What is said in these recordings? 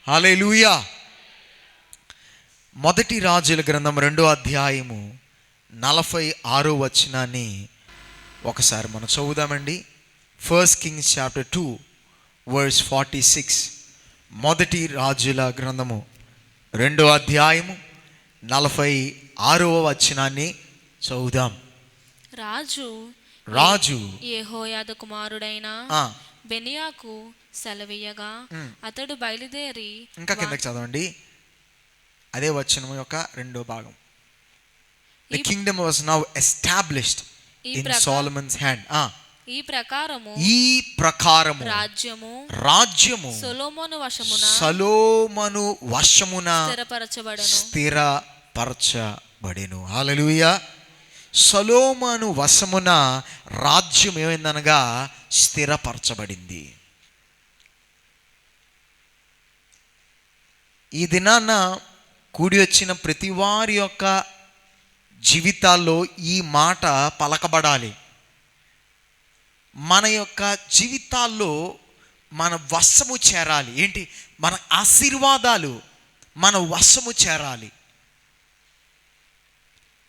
హల్లెలూయా. మొదటి రాజుల గ్రంథం 2వ అధ్యాయము 46వ వచనాన్ని ఒకసారి మనం చదువుదామండి. 1 Kings chapter 2 verse 46. మొదటి రాజుల గ్రంథము 2వ అధ్యాయము 46వ వచనాన్ని చదువుదాం. రాజు యెహోయాదా కుమారుడైన బెనియాకు సెలవీయగా అతడు బయలుదేరి, ఇంకా కిందకి చదవండి, అదే వచనం యొక్క రెండో భాగం. The kingdom was now established in Solomon's hand. ఈ ప్రకారము రాజ్యము సొలొమోను వశమున స్థిరపరచబడెను. హల్లెలూయా. సొలొమోను వశమున రాజ్యం ఏమైందనగా స్థిరపరచబడింది. ఈ దినాన కూడి వచ్చిన ప్రతి వారి యొక్క జీవితాల్లో ఈ మాట పలకబడాలి. మన యొక్క జీవితాల్లో మన వశము చేరాలి. ఏంటి? మన ఆశీర్వాదాలు మన వశము చేరాలి.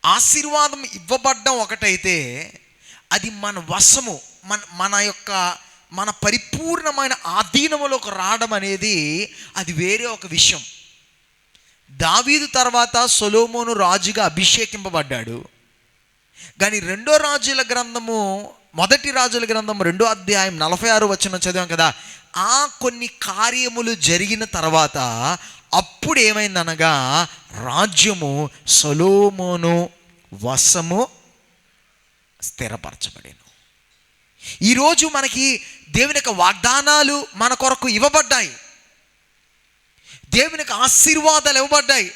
ఆశీర్వాదం ఇవ్వబడ్డం ఒకటైతే అది మన వశము, మన పరిపూర్ణమైన ఆధీనములోకి రావడం అనేది అది వేరే ఒక విషయం. దావీదు తర్వాత సొలొమోను రాజుగా అభిషేకింపబడ్డాడు. కానీ మొదటి రాజుల గ్రంథము 2వ అధ్యాయం 46వ వచనం చదివాం కదా. కొన్ని కార్యములు జరిగిన తర్వాత అప్పుడు ఏమైందనగా రాజ్యము సొలొమోను వశము స్థిరపరచబడెను. ఈరోజు మనకి దేవుని యొక్క వాగ్దానాలు మన కొరకు ఇవ్వబడ్డాయి. దేవుని యొక్క ఆశీర్వాదాలు ఇవ్వబడ్డాయి.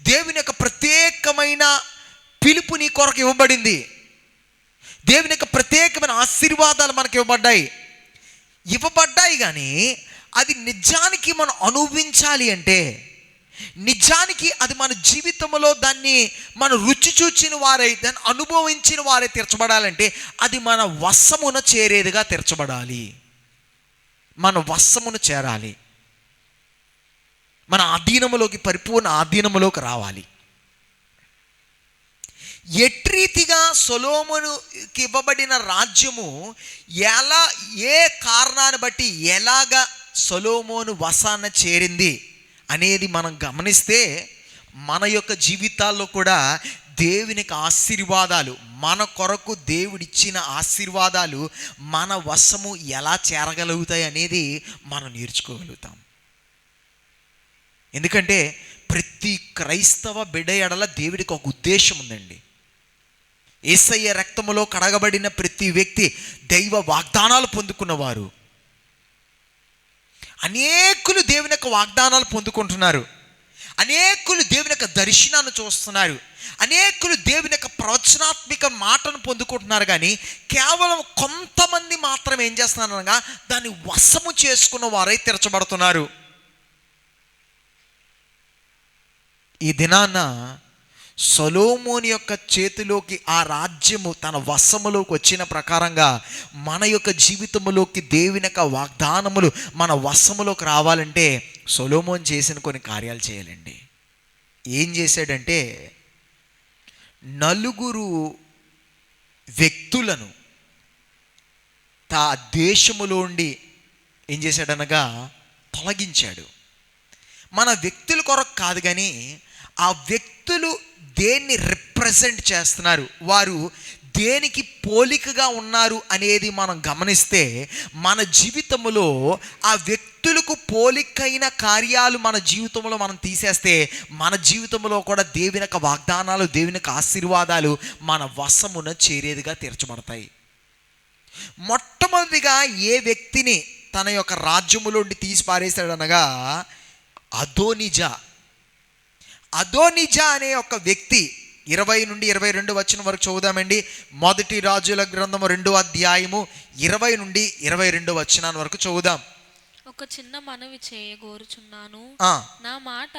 దేవుని యొక్క ప్రత్యేకమైన పిలుపు నీ కొరకు ఇవ్వబడింది. దేవుని యొక్క ప్రత్యేకమైన ఆశీర్వాదాలు మనకు ఇవ్వబడ్డాయి. కానీ అది నిజానికి మనం అనుభవించాలి అంటే, నిజానికి అది మన జీవితంలో దాన్ని మనం రుచి చూచిన వారై, దాన్ని అనుభవించిన వారే తీర్చబడాలంటే అది మన వశమున చేరేదిగా తీర్చబడాలి. మన వశమును చేరాలి. మన ఆధీనములోకి, పరిపూర్ణ ఆధీనములోకి రావాలి. ఎట్రీతిగా సొలొమోనుకి ఇవ్వబడిన రాజ్యము ఏ కారణాన్ని బట్టి ఎలాగా సొలొమోను వశాన చేరింది అనేది మనం గమనిస్తే మన యొక్క జీవితాల్లో కూడా దేవునికి ఆశీర్వాదాలు, మన కొరకు దేవుడిచ్చిన ఆశీర్వాదాలు మన వశము ఎలా చేరగలుగుతాయి అనేది మనం నేర్చుకోగలుగుతాం. ఎందుకంటే ప్రతి క్రైస్తవ బిడ్డ ఎడల దేవుడికి ఒక ఉద్దేశం ఉందండి. యేసయ్య రక్తములో కడగబడిన ప్రతి వ్యక్తి దైవ వాగ్దానాలు పొందుకున్నవారు. అనేకులు దేవుని యొక్క వాగ్దానాలు పొందుకుంటున్నారు. అనేకులు దేవుని యొక్క దర్శనాన్ని చూస్తున్నారు. అనేకులు దేవుని యొక్క ప్రవచనాత్మక మాటను పొందుకుంటున్నారు. కానీ కేవలం కొంతమంది మాత్రం ఏం చేస్తున్నారు అనగా దాన్ని వశము చేసుకున్న వారై తీర్చబడుతున్నారు. ఈ దినాన సొలొమోను యొక్క చేతిలోకి ఆ రాజ్యము తన వశములోకి వచ్చిన ప్రకారంగా మన యొక్క జీవితంలోకి దేవుని యొక్క వాగ్దానములు మన వశములోకి రావాలంటే సొలొమోను చేసిన కొన్ని కార్యాలు చేయాలండి. ఏం చేశాడంటే, 4 వ్యక్తులను దేశములో ఉండి ఏం చేశాడనగా తొలగించాడు. మన వ్యక్తుల కొరకు కాదు, కానీ ఆ వ్యక్తులు దేన్ని రిప్రజెంట్ చేస్తున్నారు, వారు దేనికి పోలికగా ఉన్నారు అనేది మనం గమనిస్తే, మన జీవితంలో ఆ వ్యక్తులకు పోలికైన కార్యాలు మన జీవితంలో మనం తీసేస్తే మన జీవితంలో కూడా దేవుని యొక్క వాగ్దానాలు, దేవుని యొక్క ఆశీర్వాదాలు మన వశమున చేరేదిగా తీర్చబడతాయి. మొట్టమొదటిగా ఏ వ్యక్తిని తన యొక్క రాజ్యములోండి తీసి పారేశాడనగా అదోనిజా అనే ఒక వ్యక్తి 20 నుండి 22 వచనం వరకు చదువుదామండి. మొదటి రాజుల గ్రంథము 2వ అధ్యాయము 20 నుండి 22 వచనాల వరకు చదువుదాం. ఒక చిన్న మనవి చేయగోరుచున్నాను, నా మాట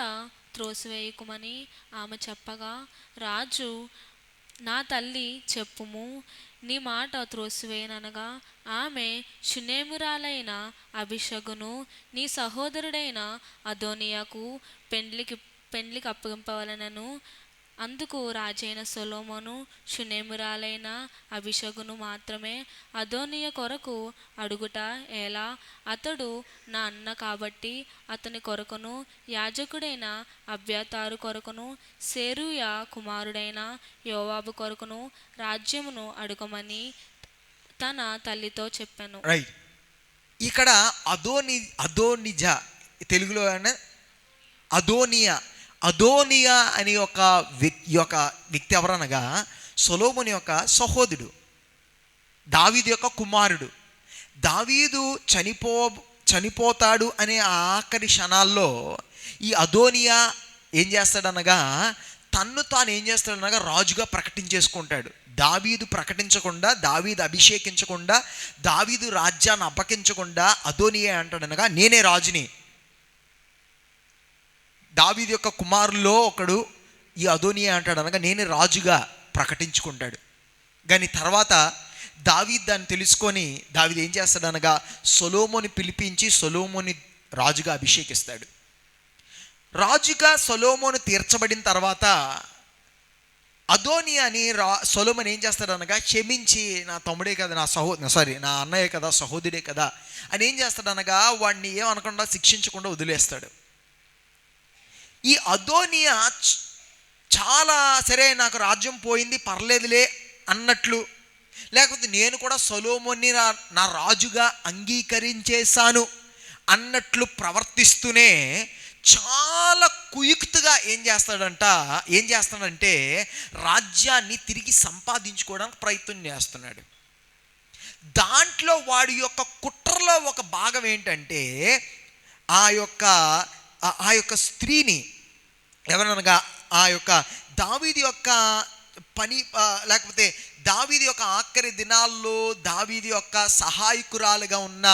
త్రోసివేయకుమని ఆమె చెప్పగా, రాజు, నా తల్లి చెప్పుము, నీ మాట త్రోసివేయననగా ఆమె షునేమురాలైన అభిషగును నీ సహోదరుడైన అదోనియాకు పెండ్లికి అప్పగింపవలనను. అందుకు రాజైన సొలొమోను షునేమురాలైన అభిషగును మాత్రమే అదోనియ కొరకు అడుగుట ఎలా? అతడు నా అన్న కాబట్టి అతని కొరకును యాజకుడైన అబ్యాతారు కొరకును సెరూయా కుమారుడైన యోవాబు కొరకును రాజ్యమును అడుగమని తన తల్లితో చెప్పాను. రైట్. ఇక్కడ అదోనిజా, తెలుగులో అదోనియా అని ఒక వ్యక్తి ఎవరనగా సొలొమోను యొక్క సహోదరుడు, దావీదు యొక్క కుమారుడు. దావీదు చనిపోతాడు అనే ఆఖరి క్షణాల్లో ఈ అదోనియా ఏం చేస్తాడనగా తన్ను తాను ఏం చేస్తాడనగా రాజుగా ప్రకటించేసుకుంటాడు. దావీదు ప్రకటించకుండా, దావీదు అభిషేకించకుండా, దావీదు రాజ్యాన్ని అప్పగించకుండా అదోనియా అంటాడనగా నేనే రాజుని. దావీదు యొక్క కుమారుల్లో ఒకడు ఈ అదోనియా అంటాడనగా నేనే రాజుగా ప్రకటించుకుంటాడు. కానీ తర్వాత దావీదు దాన్ని తెలుసుకొని దావీదు ఏం చేస్తాడనగా సొలొమోను పిలిపించి సొలొమోను రాజుగా అభిషేకిస్తాడు. రాజుగా సొలొమోను తీర్చబడిన తర్వాత అదోనియాని సొలొమోను ఏం చేస్తాడనగా క్షమించి నా తమ్ముడే కదా, నా అన్నయ్య కదా, సహోదరుడే కదా అని ఏం చేస్తాడనగా వాడిని ఏమనకుండా శిక్షించకుండా వదిలేస్తాడు. ఈ అదోనియా చాలా సరే నాకు రాజ్యం పోయింది పర్లేదులే అన్నట్లు, లేకపోతే నేను కూడా సొలొమోన్ని నా రాజుగా అంగీకరించేశాను అన్నట్లు ప్రవర్తిస్తూనే చాలా కుయుక్తుగా ఏం చేస్తాడంటే రాజ్యాన్ని తిరిగి సంపాదించుకోవడానికి ప్రయత్నం చేస్తున్నాడు. దాంట్లో వాడి యొక్క కుట్రలో ఒక భాగం ఏంటంటే ఆ యొక్క స్త్రీని ఎవరనగా ఆ యొక్క దావీదు యొక్క లేకపోతే దావీదు యొక్క ఆఖరి దినాల్లో దావీదు యొక్క సహాయకురాలుగా ఉన్న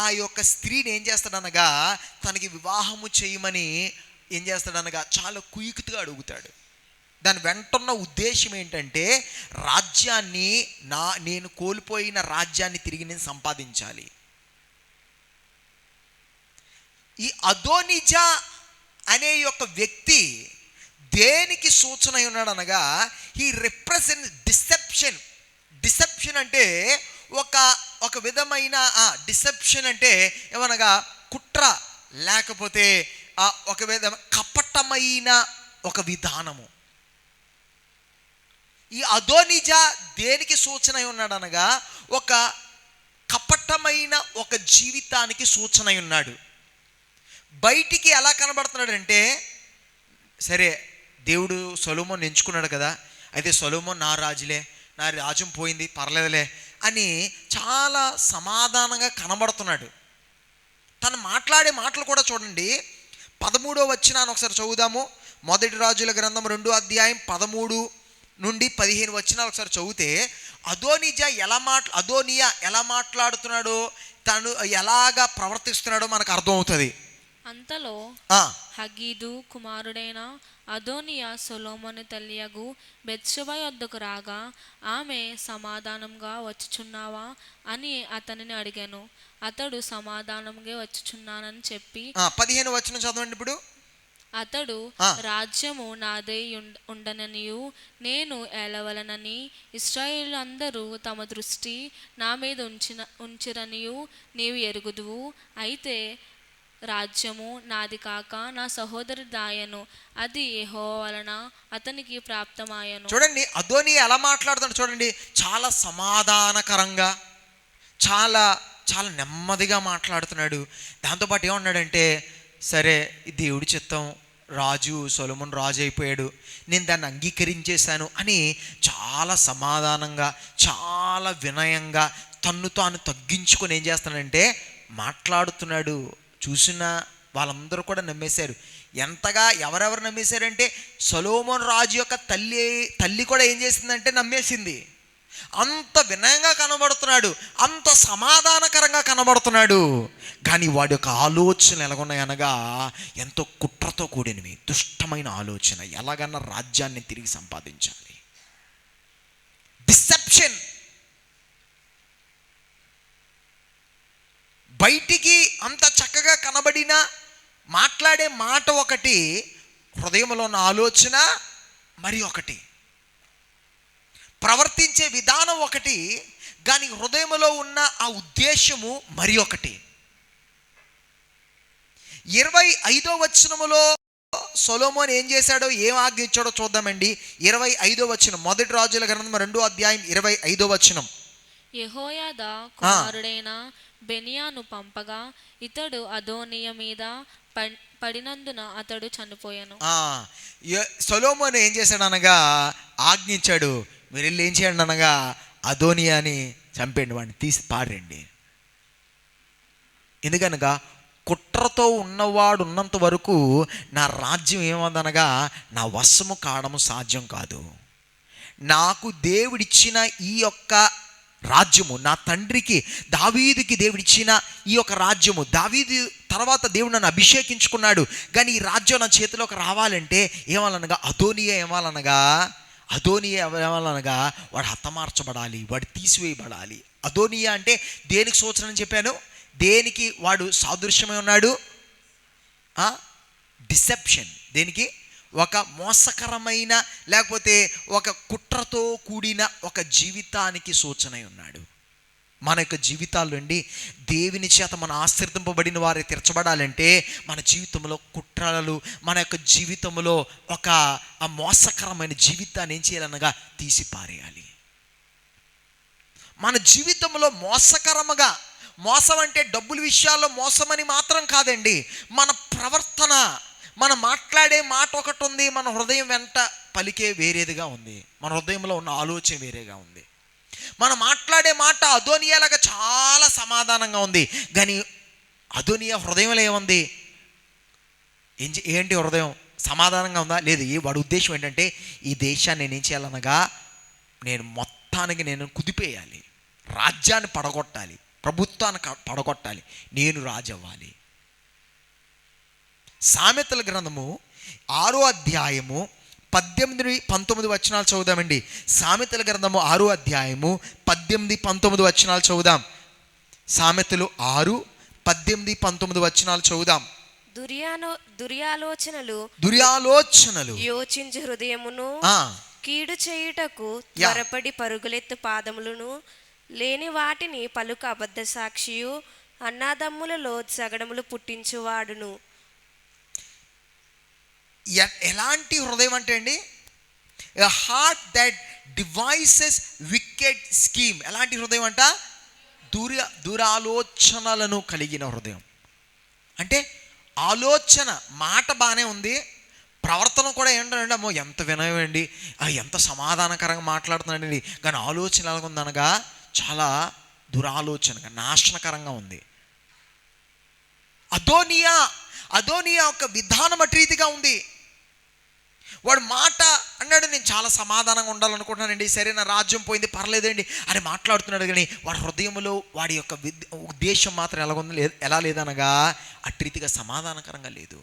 ఆ యొక్క స్త్రీని ఏం చేస్తాడనగా తనకి వివాహము చేయమని ఏం చేస్తాడనగా చాలా కుయుక్తుగా అడుగుతాడు. దాని వెంటున్న ఉద్దేశం ఏంటంటే రాజ్యాన్ని నేను కోల్పోయిన రాజ్యాన్ని తిరిగి నేను సంపాదించాలి. ఈ అదోనిజా అనే యొక్క వ్యక్తి దేనికి సూచన ఉన్నాడు అనగా హీ రిప్రజెంట్ డిసెప్షన్ అంటే ఒక విధమైన డిసెప్షన్ అంటే ఏమనగా కుట్ర, లేకపోతే ఒక విధమైన కపటమైన ఒక విధానము. ఈ అదోనిజా దేనికి సూచన ఉన్నాడు అనగా ఒక కపటమైన ఒక జీవితానికి సూచన ఉన్నాడు. బయటికి ఎలా కనబడుతున్నాడంటే సరే దేవుడు సొలొమోను ఎంచుకున్నాడు కదా, అయితే సొలొమోను నా రాజులే, నా రాజ్యం పోయింది పర్లేదులే అని చాలా సమాధానంగా కనబడుతున్నాడు. తను మాట్లాడే మాటలు కూడా చూడండి. 13వ వచనాన్ని ఒకసారి చదువుదాము. మొదటి రాజుల గ్రంథం 2వ అధ్యాయం 13 నుండి 15 వచనాలు ఒకసారి చదివితే అదోనియా ఎలా మాట్లాడుతున్నాడో, తను ఎలాగా ప్రవర్తిస్తున్నాడో మనకు అర్థమవుతుంది. అంతలో హగీదు కుమారుడైన అదోనియా సొలొమోను తల్లియగు బెత్షెబ యొద్దకు రాగా ఆమె సమాధానంగా వచ్చుచున్నావా అని అతనిని అడిగాను. అతడు సమాధానంగా వచ్చుచున్నానని చెప్పి 15వ వచనం చదవండి ఇప్పుడు. అతడు రాజ్యము నాదై ఉండననియు నేను ఏలవలనని ఇశ్రాయేలు అందరూ తమ దృష్టి నా మీద ఉంచిరనియు నీవు ఎరుగుదువు. అయితే రాజ్యము నాది కాక నా సహోదరు దాయను, అది యెహోవా వలన అతనికి ప్రాప్తమాయను. చూడండి అదోనియా ఎలా మాట్లాడుతాడు చూడండి. చాలా సమాధానకరంగా, చాలా చాలా నెమ్మదిగా మాట్లాడుతున్నాడు. దాంతోపాటు ఏమన్నాడంటే సరే దేవుడి చిత్తం, సొలొమోను రాజు అయిపోయాడు, నేను దాన్ని అంగీకరించేశాను అని చాలా సమాధానంగా, చాలా వినయంగా తన్ను తాను తగ్గించుకొని ఏం చేస్తానంటే మాట్లాడుతున్నాడు. చూసిన వాళ్ళందరూ కూడా నమ్మేశారు. ఎంతగా ఎవరెవరు నమ్మేశారంటే సొలొమోను రాజు యొక్క తల్లి కూడా ఏం చేసిందంటే నమ్మేసింది. అంత వినయంగా కనబడుతున్నాడు, అంత సమాధానకరంగా కనబడుతున్నాడు. కానీ వాడి యొక్క ఆలోచనలు ఎలాగున్నాయనగా ఎంతో కుట్రతో కూడినవి, దుష్టమైన ఆలోచన. ఎలాగన్నా రాజ్యాన్ని తిరిగి సంపాదించాలి. డిసెప్షన్ బయటికి అంత చక్కగా కనబడిన మాట్లాడే మాట ఒకటి, హృదయంలో ఉన్న ఆలోచన మరి ఒకటి, ప్రవర్తించే విధానం ఒకటి, కానీ హృదయంలో ఉన్న ఆ ఉద్దేశము మరి ఒకటి. 25వ వచనములో సొలొమోను ఏం చేశాడో, ఏం ఆజ్ఞించాడో చూద్దామండి. 25వ వచనం, మొదటి రాజుల గ్రంథం 2వ అధ్యాయం 25వ వచనం. యెహోయాదా కుమారుడైన బెనియాను పంపగా ఇతడు అదోనియా మీద పడినందున అతడు చనిపోయాను. సొలొమోను ఏం చేశాడు అనగా ఆజ్ఞించాడు, మీరు వెళ్ళి ఏం చేయండి అనగా అదోనియాని చంపేయండి, వాడిని తీసి పాడండి. ఎందుకనగా కుట్రతో ఉన్నవాడు ఉన్నంత వరకు నా రాజ్యం ఏమదనగా నా వశము కావడము సాధ్యం కాదు. నాకు దేవుడిచ్చిన ఈ యొక్క రాజ్యము, నా తండ్రికి దావీదుకి దేవుడిచ్చిన ఈ యొక్క రాజ్యము, దావీదు తర్వాత దేవుడు నన్ను అభిషేకించుకున్నాడు, కానీ ఈ రాజ్యం నా చేతిలోకి రావాలంటే ఏమాలనగా అదోనియా ఏమాలనగా వాడు హతమార్చబడాలి, వాడు తీసివేయబడాలి. అదోనియా అంటే దేనికి సూచన అని చెప్పాను, దేనికి వాడు సాదృశ్యమై ఉన్నాడు? డిసెప్షన్. దేనికి? ఒక మోసకరమైన, లేకపోతే ఒక కుట్రతో కూడిన ఒక జీవితానికి సూచనై ఉన్నాడు. మన యొక్క జీవితాల్లో అండి, దేవుని చేత మన ఆశీర్వదింపబడిన వారు తీర్చబడాలంటే మన జీవితంలో కుట్రలు, మన యొక్క జీవితంలో ఒక మోసకరమైన జీవితాన్ని ఏం చేయాలనగా తీసి పారేయాలి. మన జీవితంలో మోసకరముగా, మోసం అంటే డబ్బుల విషయాల్లో మోసమని మాత్రం కాదండి, మన ప్రవర్తన, మనం మాట్లాడే మాట ఒకటి ఉంది, మన హృదయం వెంట పలికే వేరేదిగా ఉంది, మన హృదయంలో ఉన్న ఆలోచన వేరేగా ఉంది. మనం మాట్లాడే మాట అదోనియాలాగా చాలా సమాధానంగా ఉంది, కానీ అదోనియా హృదయంలో ఏముంది? ఏంటి హృదయం? సమాధానంగా ఉందా? లేదు. వాడి ఉద్దేశం ఏంటంటే ఈ దేశాన్ని నేనేం చేయాలనగా నేను మొత్తానికి కుదిపేయాలి, రాజ్యాన్ని పడగొట్టాలి, ప్రభుత్వాన్ని పడగొట్టాలి, నేను రాజు అవ్వాలి. సామెతల గ్రంథము 6వ అధ్యాయము 18-19 వచనాలు చదువుదామండి. సామెతల గ్రంథము 6వ అధ్యాయము 18-19 వచనాలు చదువుదాం. సామెతలు 6:18-19 వచనాలు చదువుదాం. దుర్యాలోచనలు యోచించు హృదయమును, కీడు చేయుటకు త్వరపడి పరుగులెత్తు పాదములను, లేని వాటిని పలుక అబద్ధ సాక్షియు, అన్నాదమ్ములలో సగడములు పుట్టించువాడును. ఎలాంటి హృదయం అంటే అండి, ఎ heart that devices wicked scheme. ఎలాంటి హృదయం అంట? దురాలోచనలను కలిగిన హృదయం. అంటే ఆలోచన, మాట బాగానే ఉంది, ప్రవర్తన కూడా ఏంటంటే అమ్మో ఎంత వినయం అండి, ఎంత సమాధానకరంగా మాట్లాడుతున్నాడండి, కానీ ఆలోచన ఎలాగ ఉందనగా చాలా దురాలోచనగా, నాశనకరంగా ఉంది. అదోనియా ఒక విధానం అటు రీతిగా ఉంది. వాడు మాట అన్నాడు, నేను చాలా సమాధానంగా ఉండాలనుకుంటున్నానండి, సరే నా రాజ్యం పోయింది పర్లేదండి అని మాట్లాడుతున్నాడు, కానీ వాడి హృదయంలో వాడి యొక్క ఉద్దేశం మాత్రం ఎలా లేదనగా అటు రీతిగా సమాధానకరంగా లేదు.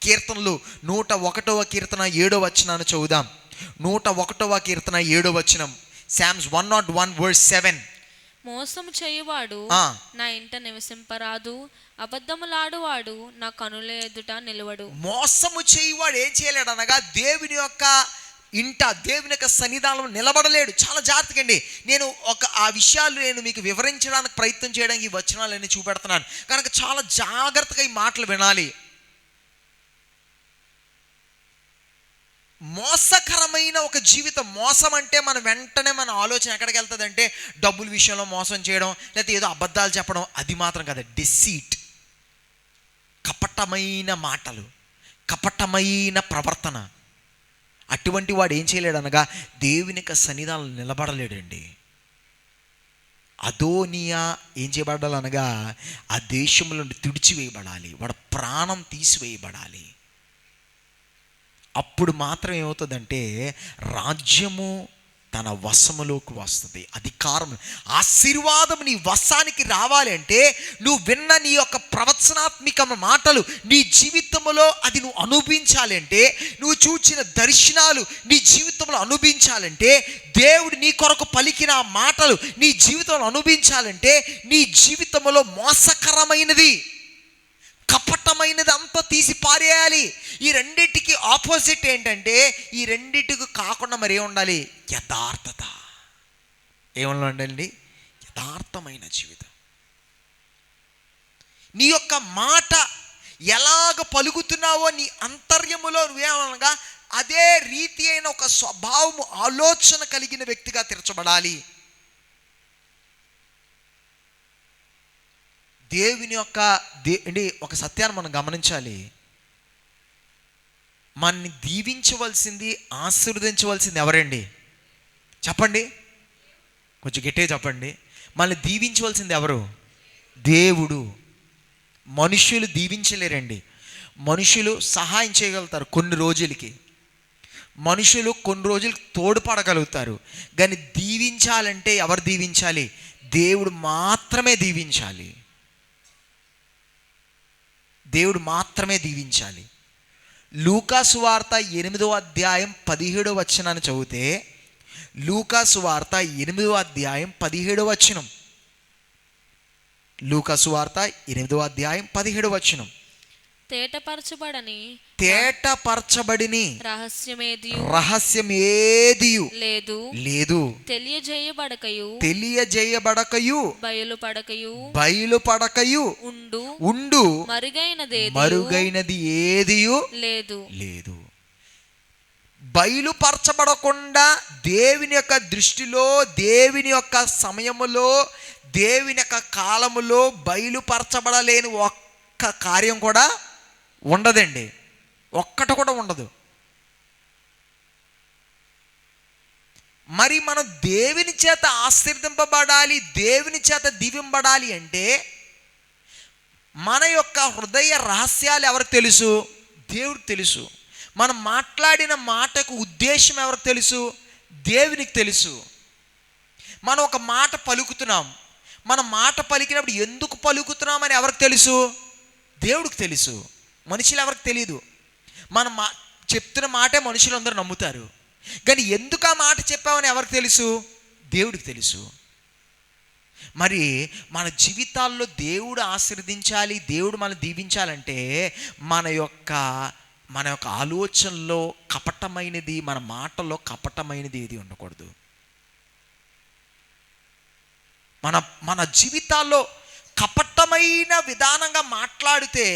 కీర్తనలు 101వ కీర్తన 7వ వచనాన్ని చదువుదాం. 101వ కీర్తన 7వ వచనం. Psalms 101:7. మోసము చేయువాడు నా ఇంట నివసింపరాదు, అబద్ధములాడువాడు నా కనుల ఎదుట నిలవడు. మోసము చేయువాడు ఏం చేయలేడు అనగా దేవుని యొక్క ఇంట, దేవుని యొక్క సన్నిధానంలో నిలబడలేడు. చాలా జాగ్రత్తగా అండి, నేను ఆ విషయాలు నేను మీకు వివరించడానికి ప్రయత్నం చేయడానికి ఈ వచనాలన్నీ చూపెడుతున్నాను కనుక చాలా జాగ్రత్తగా ఈ మాటలు వినాలి. మోసకరమైన ఒక జీవితం. మోసం అంటే మన వెంటనే మన ఆలోచన ఎక్కడికి వెళ్తుంది అంటే డబ్బుల విషయంలో మోసం చేయడం, లేకపోతే ఏదో అబద్ధాలు చెప్పడం, అది మాత్రం కాదు. డిసీట్, కపటమైన మాటలు, కపటమైన ప్రవర్తన. అటువంటి వాడు ఏం చేయలేడు అనగా దేవుని యొక్క సన్నిధానంలో నిలబడలేడండి. అదోనియా ఏం చేయబడాలనగా ఆ దేశంలో నుండి తుడిచివేయబడాలి, వాడు ప్రాణం తీసివేయబడాలి. అప్పుడు మాత్రం ఏమవుతుందంటే రాజ్యము తన వశములోకి వస్తుంది. అధికారం, ఆశీర్వాదం నీ వశానికి రావాలి అంటే నువ్వు విన్న నీ యొక్క ప్రవచనాత్మక మాటలు నీ జీవితంలో అది నువ్వు అనుభవించాలంటే, నువ్వు చూచిన దర్శనాలు నీ జీవితంలో అనుభవించాలంటే, దేవుడు నీ కొరకు పలికిన ఆ మాటలు నీ జీవితంలో అనుభవించాలంటే, నీ జీవితంలో మోసకరమైనది, కపటమైనది అంతా తీసి పారేయాలి. ఈ రెండింటికి ఆపోజిట్ ఏంటంటే, ఈ రెండింటికి కాకుండా మరి ఏముండాలి? యథార్థత. ఏముండాలండి? యథార్థమైన జీవితం. నీ యొక్క మాట ఎలాగ పలుకుతున్నావో నీ అంతర్యములో నువ్వేమనగా అదే రీతి అయిన ఒక స్వభావము, ఆలోచన కలిగిన వ్యక్తిగా తీర్చబడాలి. దేవుని యొక్క ఒక సత్యాన్ని మనం గమనించాలి. మనని దీవించవలసింది, ఆశీర్వదించవలసింది ఎవరండి? చెప్పండి, కొంచెం గట్టిగా చెప్పండి. మనల్ని దీవించవలసింది ఎవరు? దేవుడు. మనుషులు దీవించలేరండి. మనుషులు సహాయం చేయగలుగుతారు కొన్ని రోజులకి, మనుషులు కొన్ని రోజులకి తోడ్పడగలుగుతారు. కానీ దీవించాలంటే ఎవరు దీవించాలి? దేవుడు మాత్రమే దీవించాలి. దేవుడు మాత్రమే దీవించాలి. లూకా సువార్త 8వ అధ్యాయం 17వ వచనాన్ని చదివితే, లూకా సువార్త 8వ అధ్యాయం 17వ వచనం, లూకా సువార్త 8వ అధ్యాయం 17వ వచనం. తేటపరచబడిని రహస్యమేదియు లేదు, తెలియజేయబడకయు బయలుపడకయు ఉండు మరుగైనది ఏదియు లేదు. బయలుపరచబడకుండా దేవుని యొక్క దృష్టిలో, దేవుని యొక్క సమయములో, దేవుని యొక్క కాలములో బయలుపరచబడలేని ఒక్క కార్యం కూడా ఉండదండి. ఒక్కటి కూడా ఉండదు. మరి మనం దేవుని చేత ఆశీర్వదింపబడాలి, దేవుని చేత దీవింపబడాలి అంటే మన యొక్క హృదయ రహస్యాలు ఎవరికి తెలుసు? దేవుడికి తెలుసు. మనం మాట్లాడిన మాటకు ఉద్దేశం ఎవరికి తెలుసు? దేవునికి తెలుసు. మనం ఒక మాట పలుకుతున్నాం, మన మాట పలికినప్పుడు ఎందుకు పలుకుతున్నామని ఎవరికి తెలుసు? దేవుడికి తెలుసు. మనుషులు ఎవరికి తెలియదు. మనం చెప్తున్న మాటే మనుషులందరూ నమ్ముతారు. కానీ ఎందుకు ఆ మాట చెప్పామని ఎవరికి తెలుసు? దేవుడికి తెలుసు. మరి మన జీవితాల్లో దేవుడు ఆశీర్వదించాలి, దేవుడు మనం దీవించాలంటే మన యొక్క ఆలోచనలో కపటమైనది, మన మాటల్లో కపటమైనది ఏది ఉండకూడదు. మన జీవితాల్లో కపటమైన విధానంగా మాట్లాడితే,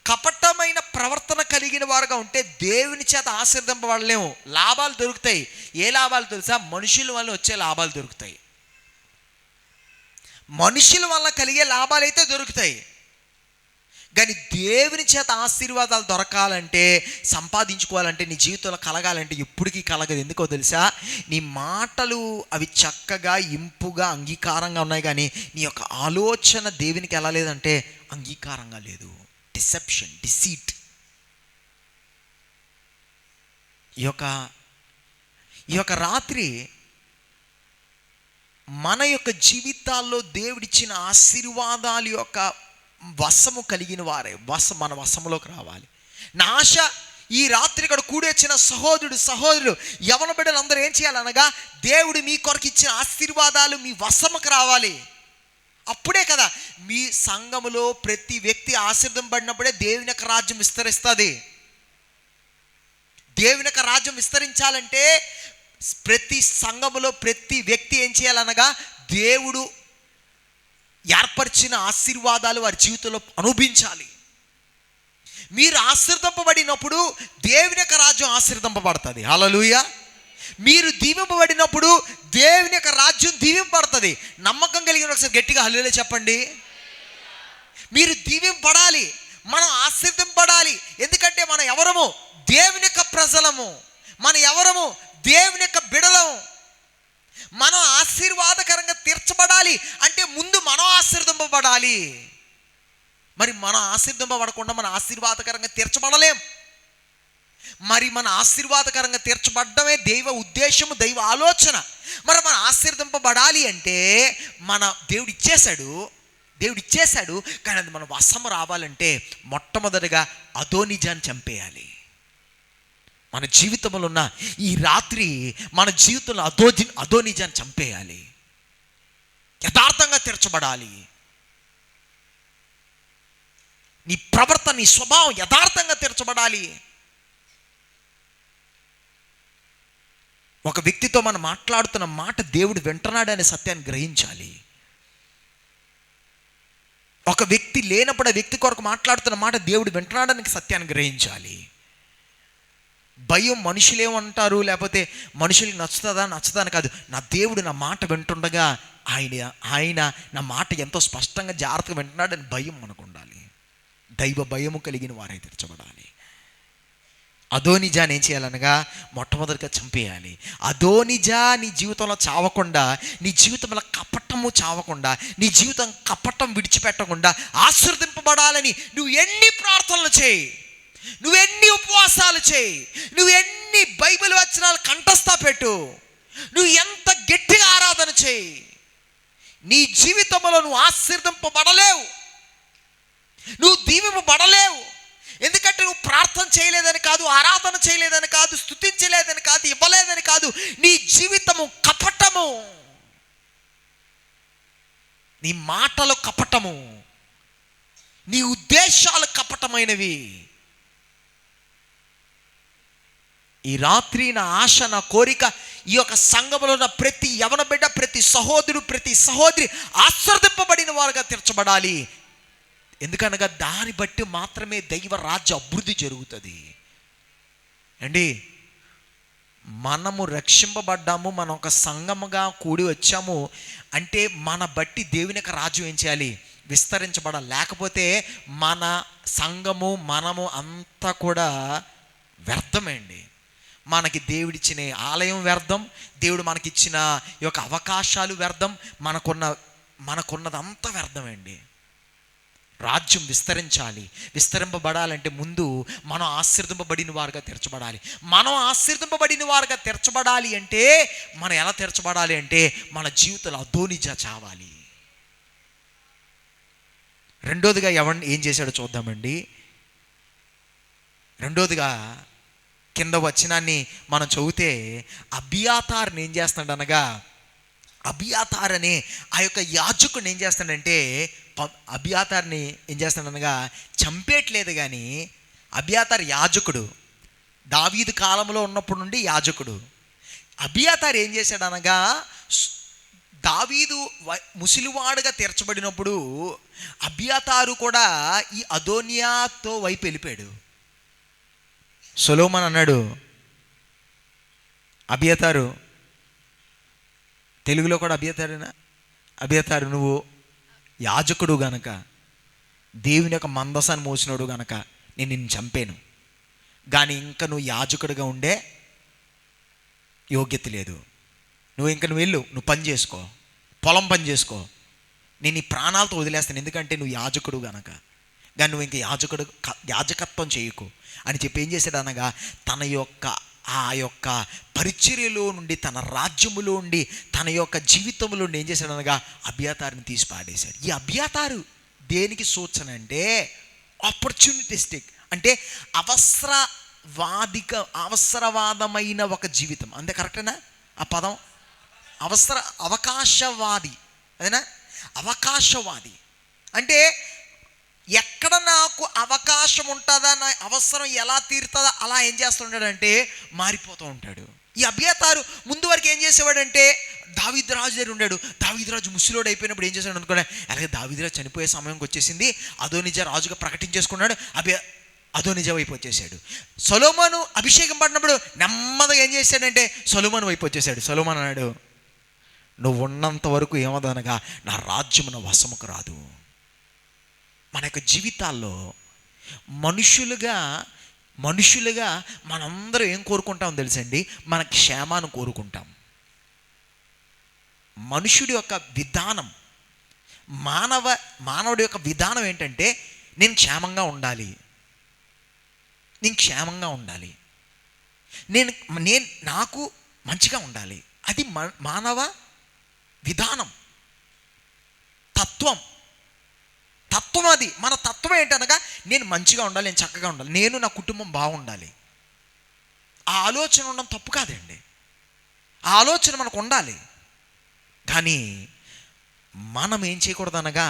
కపటమైన ప్రవర్తన కలిగిన వారుగా ఉంటే దేవుని చేత ఆశీర్వదింపబడలేము. లాభాలు దొరుకుతాయి. ఏ లాభాలు తెలుసా? మనుషుల వల్ల వచ్చే లాభాలు దొరుకుతాయి. మనుషుల వల్ల కలిగే లాభాలు అయితే దొరుకుతాయి. కానీ దేవుని చేత ఆశీర్వాదాలు దొరకాలంటే, సంపాదించుకోవాలంటే, నీ జీవితంలో కలగాలంటే ఎప్పటికీ కలగదు. ఎందుకో తెలుసా? నీ మాటలు అవి చక్కగా, ఇంపుగా, అంగీకారంగా ఉన్నాయి, కానీ నీ యొక్క ఆలోచన దేవునికి ఎలా లేదంటే అంగీకారంగా లేదు. Deception, deceit. ఈ యొక్క రాత్రి మన యొక్క జీవితాల్లో దేవుడిచ్చిన ఆశీర్వాదాలు యొక్క వశము కలిగిన వారే మన వశములోకి రావాలి. నా ఆశ ఈ రాత్రి ఇక్కడ కూడొచ్చిన సహోదరుడు యవన బిడ్డలు అందరూ ఏం చేయాలనగా, దేవుడు మీ కొరకు ఇచ్చిన ఆశీర్వాదాలు మీ వశముకు రావాలి. అప్పుడే కదా మీ సంఘములో ప్రతి వ్యక్తి ఆశీర్వదింపబడినప్పుడే దేవుని యొక్క రాజ్యం విస్తరిస్తుంది. దేవుని యొక్క రాజ్యం విస్తరించాలంటే ప్రతి సంఘములో ప్రతి వ్యక్తి ఏం చేయాలనగా, దేవుడు ఏర్పరిచిన ఆశీర్వాదాలు వారి జీవితంలో అనుభవించాలి. మీరు ఆశీర్వదింపబడినప్పుడు దేవుని యొక్క రాజ్యం ఆశీర్వదింపబడుతుంది. హల్లెలూయా. మీరు దీవింపబడినప్పుడు దేవుని యొక్క రాజ్యం దీవింపబడుతుంది. నమ్మకం కలిగిన ఒకసారి గట్టిగా హల్లెలూయా చెప్పండి. మీరు దీవింపబడాలి, మనం ఆశీర్వదింపబడాలి. ఎందుకంటే మనం ఎవరము? దేవుని యొక్క ప్రజలము. మనం ఎవరము? దేవుని యొక్క బిడలము. మనం ఆశీర్వాదకరంగా తీర్చబడాలి అంటే ముందు మనం ఆశీర్వదింపబడాలి. మరి మనం ఆశీర్వదింపబడకుండా మనం ఆశీర్వాదకరంగా తీర్చబడలేం. మరి మన ఆశీర్వాదకరంగా తీర్చబడ్డమే దైవ ఉద్దేశము, దైవ ఆలోచన. మరి మనం ఆశీర్వదింపబడాలి అంటే దేవుడు ఇచ్చేశాడు, కానీ అది మన వశము రావాలంటే మొట్టమొదటిగా అదోనిజాన్ని చంపేయాలి. మన జీవితంలో ఉన్న ఈ రాత్రి మన జీవితంలో అదోనిజాన్ని చంపేయాలి. యథార్థంగా తీర్చబడాలి. నీ ప్రవర్తన, నీ స్వభావం యథార్థంగా తీర్చబడాలి. ఒక వ్యక్తితో మనం మాట్లాడుతున్న మాట దేవుడు వింటున్నాడు అనే సత్యాన్ని గ్రహించాలి. ఒక వ్యక్తి లేనప్పుడు ఆ వ్యక్తి కొరకు మాట్లాడుతున్న మాట దేవుడు వింటున్నాడని సత్యాన్ని గ్రహించాలి. భయం మనుషులేమంటారు, లేకపోతే మనుషులకి నచ్చుదా అని కాదు. నా దేవుడు నా మాట వింటుండగా ఆయన నా మాట ఎంతో స్పష్టంగా జాగ్రత్తగా వింటున్నాడని భయం మనకు ఉండాలి. దైవ భయము కలిగిన వారై తీర్చబడాలి. అదోనిజాని ఏం చేయాలనగా మొట్టమొదటిగా చంపేయాలి. అదోనిజా నీ జీవితంలో చావకుండా, నీ జీవితంలో కపటము చావకుండా, నీ జీవితం కపటం విడిచిపెట్టకుండా ఆశీర్వదింపబడాలని నువ్వు ఎన్ని ప్రార్థనలు చేయి, నువ్వు ఎన్ని ఉపవాసాలు చేయి, నువ్వు ఎన్ని బైబిల్ వచనాలు కంఠస్థ పెట్టు, నువ్వు ఎంత గట్టిగా ఆరాధన చేయి, నీ జీవితంలో నువ్వు ఆశీర్వదింపబడలేవు, నువ్వు దీవింపబడలేవు. ఎందుకంటే నువ్వు ప్రార్థన చేయలేదని కాదు, ఆరాధన చేయలేదని కాదు, స్తుతించలేదని కాదు, ఇవ్వలేదని కాదు. నీ జీవితము కపటము, నీ మాటలు కపటము, నీ ఉద్దేశాలు కపటమైనవి. ఈ రాత్రి నా ఆశ, నా కోరిక, ఈ యొక్క సంఘములో ఉన్న ప్రతి యవన బిడ్డ, ప్రతి సహోదరుడు, ప్రతి సహోదరి ఆశీర్వదింపబడిన వారుగా తీర్చబడాలి. ఎందుకనగా దాన్ని బట్టి మాత్రమే దైవ రాజ్య అభివృద్ధి జరుగుతుంది అండి. మనము రక్షింపబడ్డాము, మనం ఒక సంఘముగా కూడి వచ్చాము అంటే మన బట్టి దేవుని యొక్క రాజ్యం ఏం చేయాలి? విస్తరించబడాలి. లేకపోతే మన సంఘము, మనము అంతా కూడా వ్యర్థమండి. మనకి దేవుడిచ్చిన ఆలయం వ్యర్థం, దేవుడు మనకిచ్చిన ఈ యొక్క అవకాశాలు వ్యర్థం, మనకున్నదంతా వ్యర్థమండి. రాజ్యం విస్తరించాలి. విస్తరింపబడాలంటే ముందు మనం ఆశీర్వదింపబడిన వారుగా తీర్చబడాలి. మనం ఆశీర్వదింపబడిన వారుగా తీర్చబడాలి అంటే మనం ఎలా తీర్చబడాలి అంటే మన జీవితంలో అదోనిజా చావాలి. రెండోదిగా ఏం చేశాడో చూద్దామండి. రెండోదిగా కింద వచనాన్ని మనం చదివితే అబియాతారుని ఏం చేస్తున్నాడు అనగా, అబియాతార్ అనే ఆ యొక్క యాజకుడిని ఏం చేస్తాడంటే, అబియాతార్ని ఏం చేస్తాడనగా చంపేయట్లేదు. కానీ అబియాతార్ యాజకుడు, దావీదు కాలంలో ఉన్నప్పుడు నుండి యాజకుడు. అబియాతార్ ఏం చేశాడనగా, దావీదు ముసలివాడుగా తీర్చబడినప్పుడు అబియాతారు కూడా ఈ అదోనియాతో వైపు వెళ్ళిపోయాడు. సొలొమోను అన్నాడు, అబియాతారు, తెలుగులో కూడా అబియాతారేనా, అబియాతారు నువ్వు యాజకుడు గనక, దేవుని యొక్క మందసాన్ని మోసినోడు గనక నేను నిన్ను చంపాను, కానీ ఇంకా నువ్వు యాజకుడిగా ఉండే యోగ్యత లేదు. నువ్వు వెళ్ళు, నువ్వు పని చేసుకో, పొలం పని చేసుకో, నేను ఈ ప్రాణాలతో వదిలేస్తాను, ఎందుకంటే నువ్వు యాజకుడు గనక. కానీ నువ్వు ఇంకా యాజకత్వం చేయకు అని చెప్పి ఏం చేశాడు అనగా, తన యొక్క ఆ యొక్క పరిచర్యలో నుండి, తన రాజ్యములో ఉండి, తన యొక్క జీవితంలో నుండి ఏం చేశాడు అనగా అబియాతారుని తీసి పాడేశాడు. ఈ అబియాతారు దేనికి సూచన అంటే ఆపర్చునిటిస్టిక్, అంటే అవసరవాదమైన ఒక జీవితం. అంతే కరెక్టేనా ఆ పదం? అవకాశవాది, అదేనా? అవకాశవాది అంటే ఎక్కడ నాకు అవకాశం ఉంటుందా, నా అవసరం ఎలా తీరుతుందా అలా ఏం చేస్తుంటాడంటే మారిపోతూ ఉంటాడు. ఈ అబియాతారు ముందు వరకు ఏం చేసేవాడంటే దావీదు రాజు దగ్గర ఉన్నాడు. దావీదు రాజు ముసలోడు అయిపోయినప్పుడు ఏం చేశాడు అనుకున్నా, అలాగే దావీదు రాజు చనిపోయే సమయంకి వచ్చేసింది, అదోనిజా రాజుగా ప్రకటించేసుకున్నాడు, అదోనిజా వైపు వచ్చేసాడు. సొలొమోను అభిషేకం పడినప్పుడు నెమ్మదిగా ఏం చేశాడంటే సొలొమోను వైపు వచ్చేసాడు. సొలొమోను అన్నాడు, నువ్వు ఉన్నంత వరకు ఏమదనగా నా రాజ్యం నా వశముకు రాదు. మన యొక్క జీవితాల్లో మనుషులుగా మనందరం ఏం కోరుకుంటాం తెలుసండి? మన క్షేమాన్ని కోరుకుంటాం. మనుషుడి యొక్క విధానం, మానవుడి యొక్క విధానం ఏంటంటే నేను క్షేమంగా ఉండాలి. నేను నాకు మంచిగా ఉండాలి. అది మానవ విధానం, తత్వం అది. మన తత్వం ఏంటనగా నేను మంచిగా ఉండాలి, నేను చక్కగా ఉండాలి, నేను నా కుటుంబం బాగుండాలి. ఆ ఆలోచన ఉండడం తప్పు కాదండి, ఆ ఆలోచన మనకు ఉండాలి. కానీ మనం ఏం చేయకూడదు అనగా,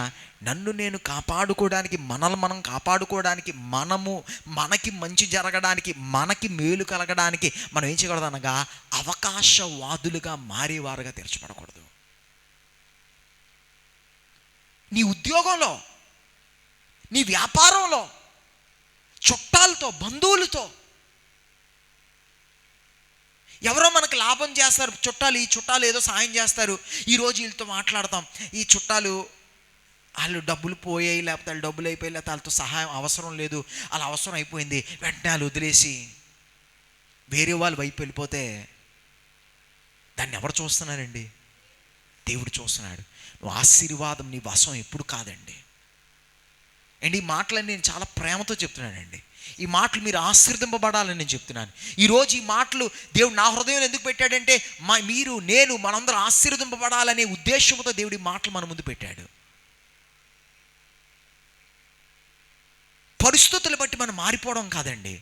నన్ను నేను కాపాడుకోవడానికి, మనల్ని మనం కాపాడుకోవడానికి, మనకి మంచి జరగడానికి, మనకి మేలు కలగడానికి మనం ఏం చేయకూడదు అనగా అవకాశవాదులుగా మారేవారుగా తెరచబడకూడదు. నీ ఉద్యోగంలో, నీ వ్యాపారంలో, చుట్టాలతో, బంధువులతో ఎవరో మనకు లాభం చేస్తారు చుట్టాలు, ఈ చుట్టాలు ఏదో సాయం చేస్తారు, ఈరోజు వీళ్ళతో మాట్లాడతాం, ఈ చుట్టాలు వాళ్ళు డబ్బులు పోయాయి, లేకపోతే వాళ్ళు డబ్బులు అయిపోయి, లేకపోతే వాళ్ళతో సహాయం అవసరం లేదు, అలా అవసరం అయిపోయింది, వెంటనే వాళ్ళు వదిలేసి వేరే వాళ్ళు వైపు వెళ్ళిపోతే దాన్ని ఎవరు చూస్తున్నారండి? దేవుడు చూస్తున్నాడు. నువ్వు ఆశీర్వాదం నీ వశం ఎప్పుడు కాదండి. అండ్ ఈ మాటలన్నీ నేను చాలా ప్రేమతో చెప్తున్నానండి. ఈ మాటలు మీరు ఆశీర్వదింపబడాలని నేను చెప్తున్నాను. ఈరోజు ఈ మాటలు దేవుడు నా హృదయంలో ఎందుకు పెట్టాడంటే, మీరు, నేను, మనందరం ఆశీర్వదింపబడాలనే ఉద్దేశంతో దేవుడి మాటలు మన ముందు పెట్టాడు. పరిస్థితులు బట్టి మనం మారిపోవడం కాదండి,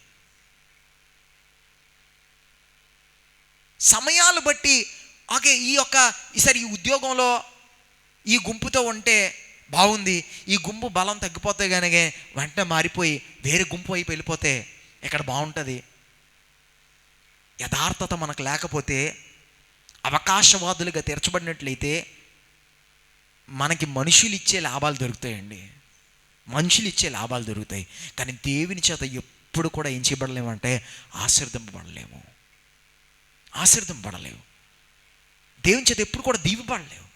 సమయాలు బట్టి. ఓకే, ఈసారి ఈ ఉద్యోగంలో ఈ గుంపుతో ఉంటే బాగుంది, ఈ గుంపు బలం తగ్గిపోతే కనుక వెంటనే మారిపోయి వేరే గుంపు వైపు వెళ్ళిపోతే ఎక్కడ బాగుంటుంది. యథార్థత మనకు లేకపోతే, అవకాశవాదులుగా తెరచబడినట్లయితే మనకి మనుషులు ఇచ్చే లాభాలు దొరుకుతాయండి, మనుషులు ఇచ్చే లాభాలు దొరుకుతాయి. కానీ దేవుని చేత ఎప్పుడు కూడా ఏం చేయబడలేమంటే ఆశీర్వదింపబడలేము. దేవుని చేత ఎప్పుడు కూడా దీవెనపడలేవు.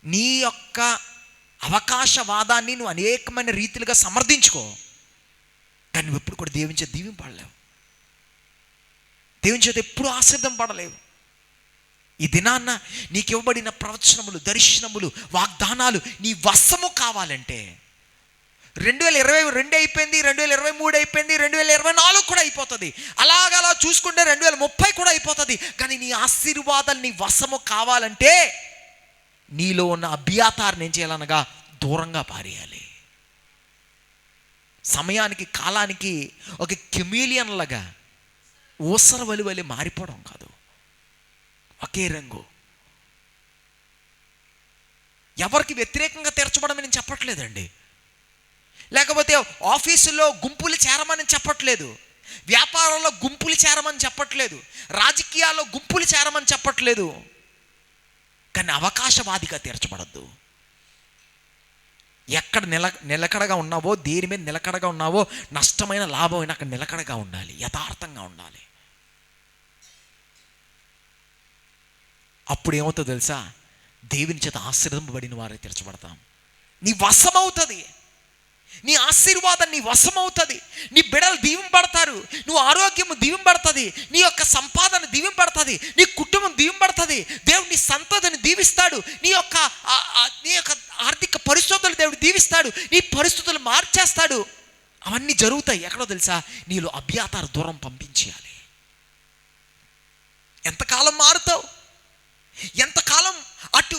నీ యొక్క అవకాశవాదాన్ని నువ్వు అనేకమైన రీతిలుగా సమర్థించుకో, కానీ నువ్వు ఎప్పుడు కూడా దేవుని చేత దీవింపడలేవు, దేవుని చేత ఎప్పుడు ఆశీర్వదింపబడలేవు. ఈ దినాన్న నీకు ఇవ్వబడిన ప్రవచనములు, దర్శనములు, వాగ్దానాలు నీ వశము కావాలంటే 2022 అయిపోయింది, 2023 అయిపోయింది, 2024 కూడా అయిపోతుంది, అలాగలా చూసుకుంటే 2030 కూడా అయిపోతుంది. కానీ నీ ఆశీర్వాదాలు నీ వశము కావాలంటే నీలో ఉన్న అభ్యాతాన్ని ఏం చేయాలనగా దూరంగా పారేయాలి. సమయానికి, కాలానికి ఒక కెమీలియన్ లాగా ఊసర వలి మారిపోవడం కాదు, ఒకే రంగు. ఎవరికి వ్యతిరేకంగా తెరచబడమని నేను చెప్పట్లేదండి, లేకపోతే ఆఫీసులో గుంపులు చేరమని చెప్పట్లేదు, వ్యాపారంలో గుంపులు చేరమని చెప్పట్లేదు, రాజకీయాల్లో గుంపులు చేరమని చెప్పట్లేదు. కానీ అవకాశవాదిగా తీర్చబడద్దు. ఎక్కడ నిలకడగా ఉన్నావో, దేని మీద నిలకడగా ఉన్నావో, నష్టమైన లాభమైన అక్కడ నిలకడగా ఉండాలి, యథార్థంగా ఉండాలి. అప్పుడు ఏమవుతుందో తెలుసా? దేవుని చేత ఆశీర్వదింపబడిన వారే తీర్చబడతాం. నీ వశమవుతుంది, నీ ఆశీర్వాదం నీ వశమవుతుంది, నీ బిడ్డలు దీవింపడతారు, నువ్వు ఆరోగ్యము దీవింపడుతుంది, నీ యొక్క సంపాదన దీవింపడుతుంది, నీ కుటుంబం దీవింపడుతుంది, దేవుడు నీ సంతతిని దీవిస్తాడు, నీ యొక్క ఆర్థిక పరిస్థితులు దేవుడు దీవిస్తాడు, నీ పరిస్థితులు మార్చేస్తాడు. అవన్నీ జరుగుతాయి. ఎక్కడో తెలుసా? నీలో అభ్యాతార దూరం పంపించేయాలి. ఎంతకాలం మారుతావు? ఎంతకాలం అటు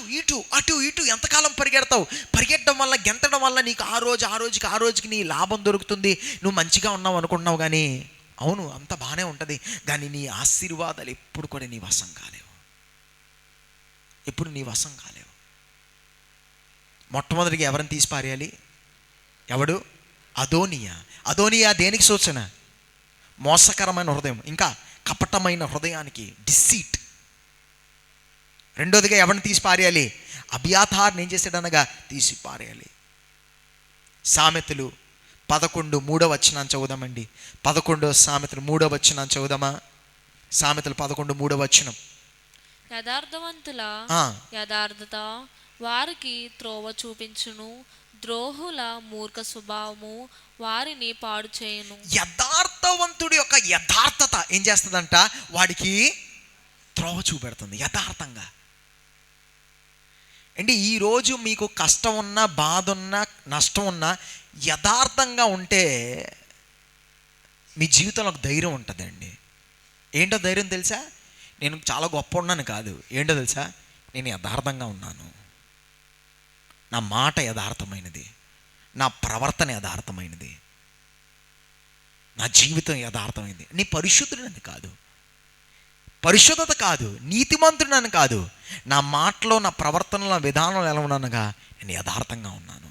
ఇటు ఎంతకాలం పరిగెడతావు? పరిగెట్టడం వల్ల, గెంతడం వల్ల నీకు ఆ రోజుకి నీ లాభం దొరుకుతుంది, నువ్వు మంచిగా ఉన్నావు అనుకుంటున్నావు. కానీ అవును, అంత బాగానే ఉంటుంది, కానీ నీ ఆశీర్వాదాలు ఎప్పుడు కూడా నీ వశం కాలేవు, ఎప్పుడు నీ వశం కాలేవు. మొట్టమొదటిగా ఎవరిని తీసి పారేయాలి? ఎవడు? అదోనియా దేనికి సూచన? మోసకరమైన హృదయం, ఇంకా కపటమైన హృదయానికి, డిసీట్. రెండోదిగా ఎవరిని తీసి పారేయాలి? అబియాతార్ని ఏం చేశాడనగా తీసి పారేయాలి. సామెతలు 11:3 చదువుదామండి. 11 సామెతలు 3 చదువుదామా? సామెతలు 11:3. యథార్థవంతుల యథార్థత వారికి త్రోవ చూపించును, ద్రోహుల మూర్ఖ స్వభావము వారిని పాడు చేయును. యథార్థవంతుడి యొక్క యథార్థత ఏం చేస్తుందంట? వాడికి త్రోవ చూపెడుతుంది. యథార్థంగా అంటే ఈరోజు మీకు కష్టం ఉన్నా, బాధ ఉన్నా, నష్టం ఉన్నా యథార్థంగా ఉంటే మీ జీవితంలో ఒక ధైర్యం ఉంటుందండి. ఏంటో ధైర్యం తెలుసా? నేను చాలా గొప్ప ఉన్నాను కాదు. ఏంటో తెలుసా? నేను యథార్థంగా ఉన్నాను, నా మాట యథార్థమైనది, నా ప్రవర్తన యథార్థమైనది, నా జీవితం యథార్థమైనది. నీ పరిశుద్ధుడని కాదు, పరిశుద్ధత కాదు, నీతిమంతుడని కాదు, నా మాటలో, నా ప్రవర్తనలో, నా విధానంలో ఎలా ఉన్నానుగా నేను యథార్థంగా ఉన్నాను.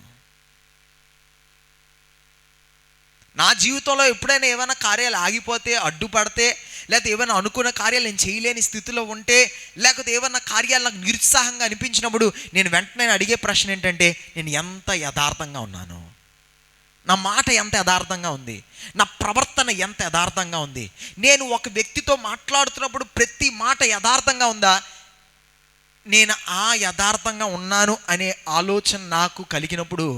నా జీవితంలో ఎప్పుడైనా ఏమైనా కార్యాలు ఆగిపోతే, అడ్డుపడితే, లేకపోతే ఏమైనా అనుకున్న కార్యాలు నేను చేయలేని స్థితిలో ఉంటే, లేకపోతే ఏమైనా కార్యాలు నాకు నిరుత్సాహంగా అనిపించినప్పుడు నేను వెంటనే అడిగే ప్రశ్న ఏంటంటే, నేను ఎంత యథార్థంగా ఉన్నాను, నా మాట ఎంత యథార్థంగా ఉంది, నా ప్రవర్తన ఎంత యథార్థంగా ఉంది, నేను ఒక వ్యక్తితో మాట్లాడుతున్నప్పుడు ప్రతి మాట యథార్థంగా ఉందా, నేను ఆ యథార్థంగా ఉన్నాను అనే ఆలోచన నాకు కలిగినప్పుడు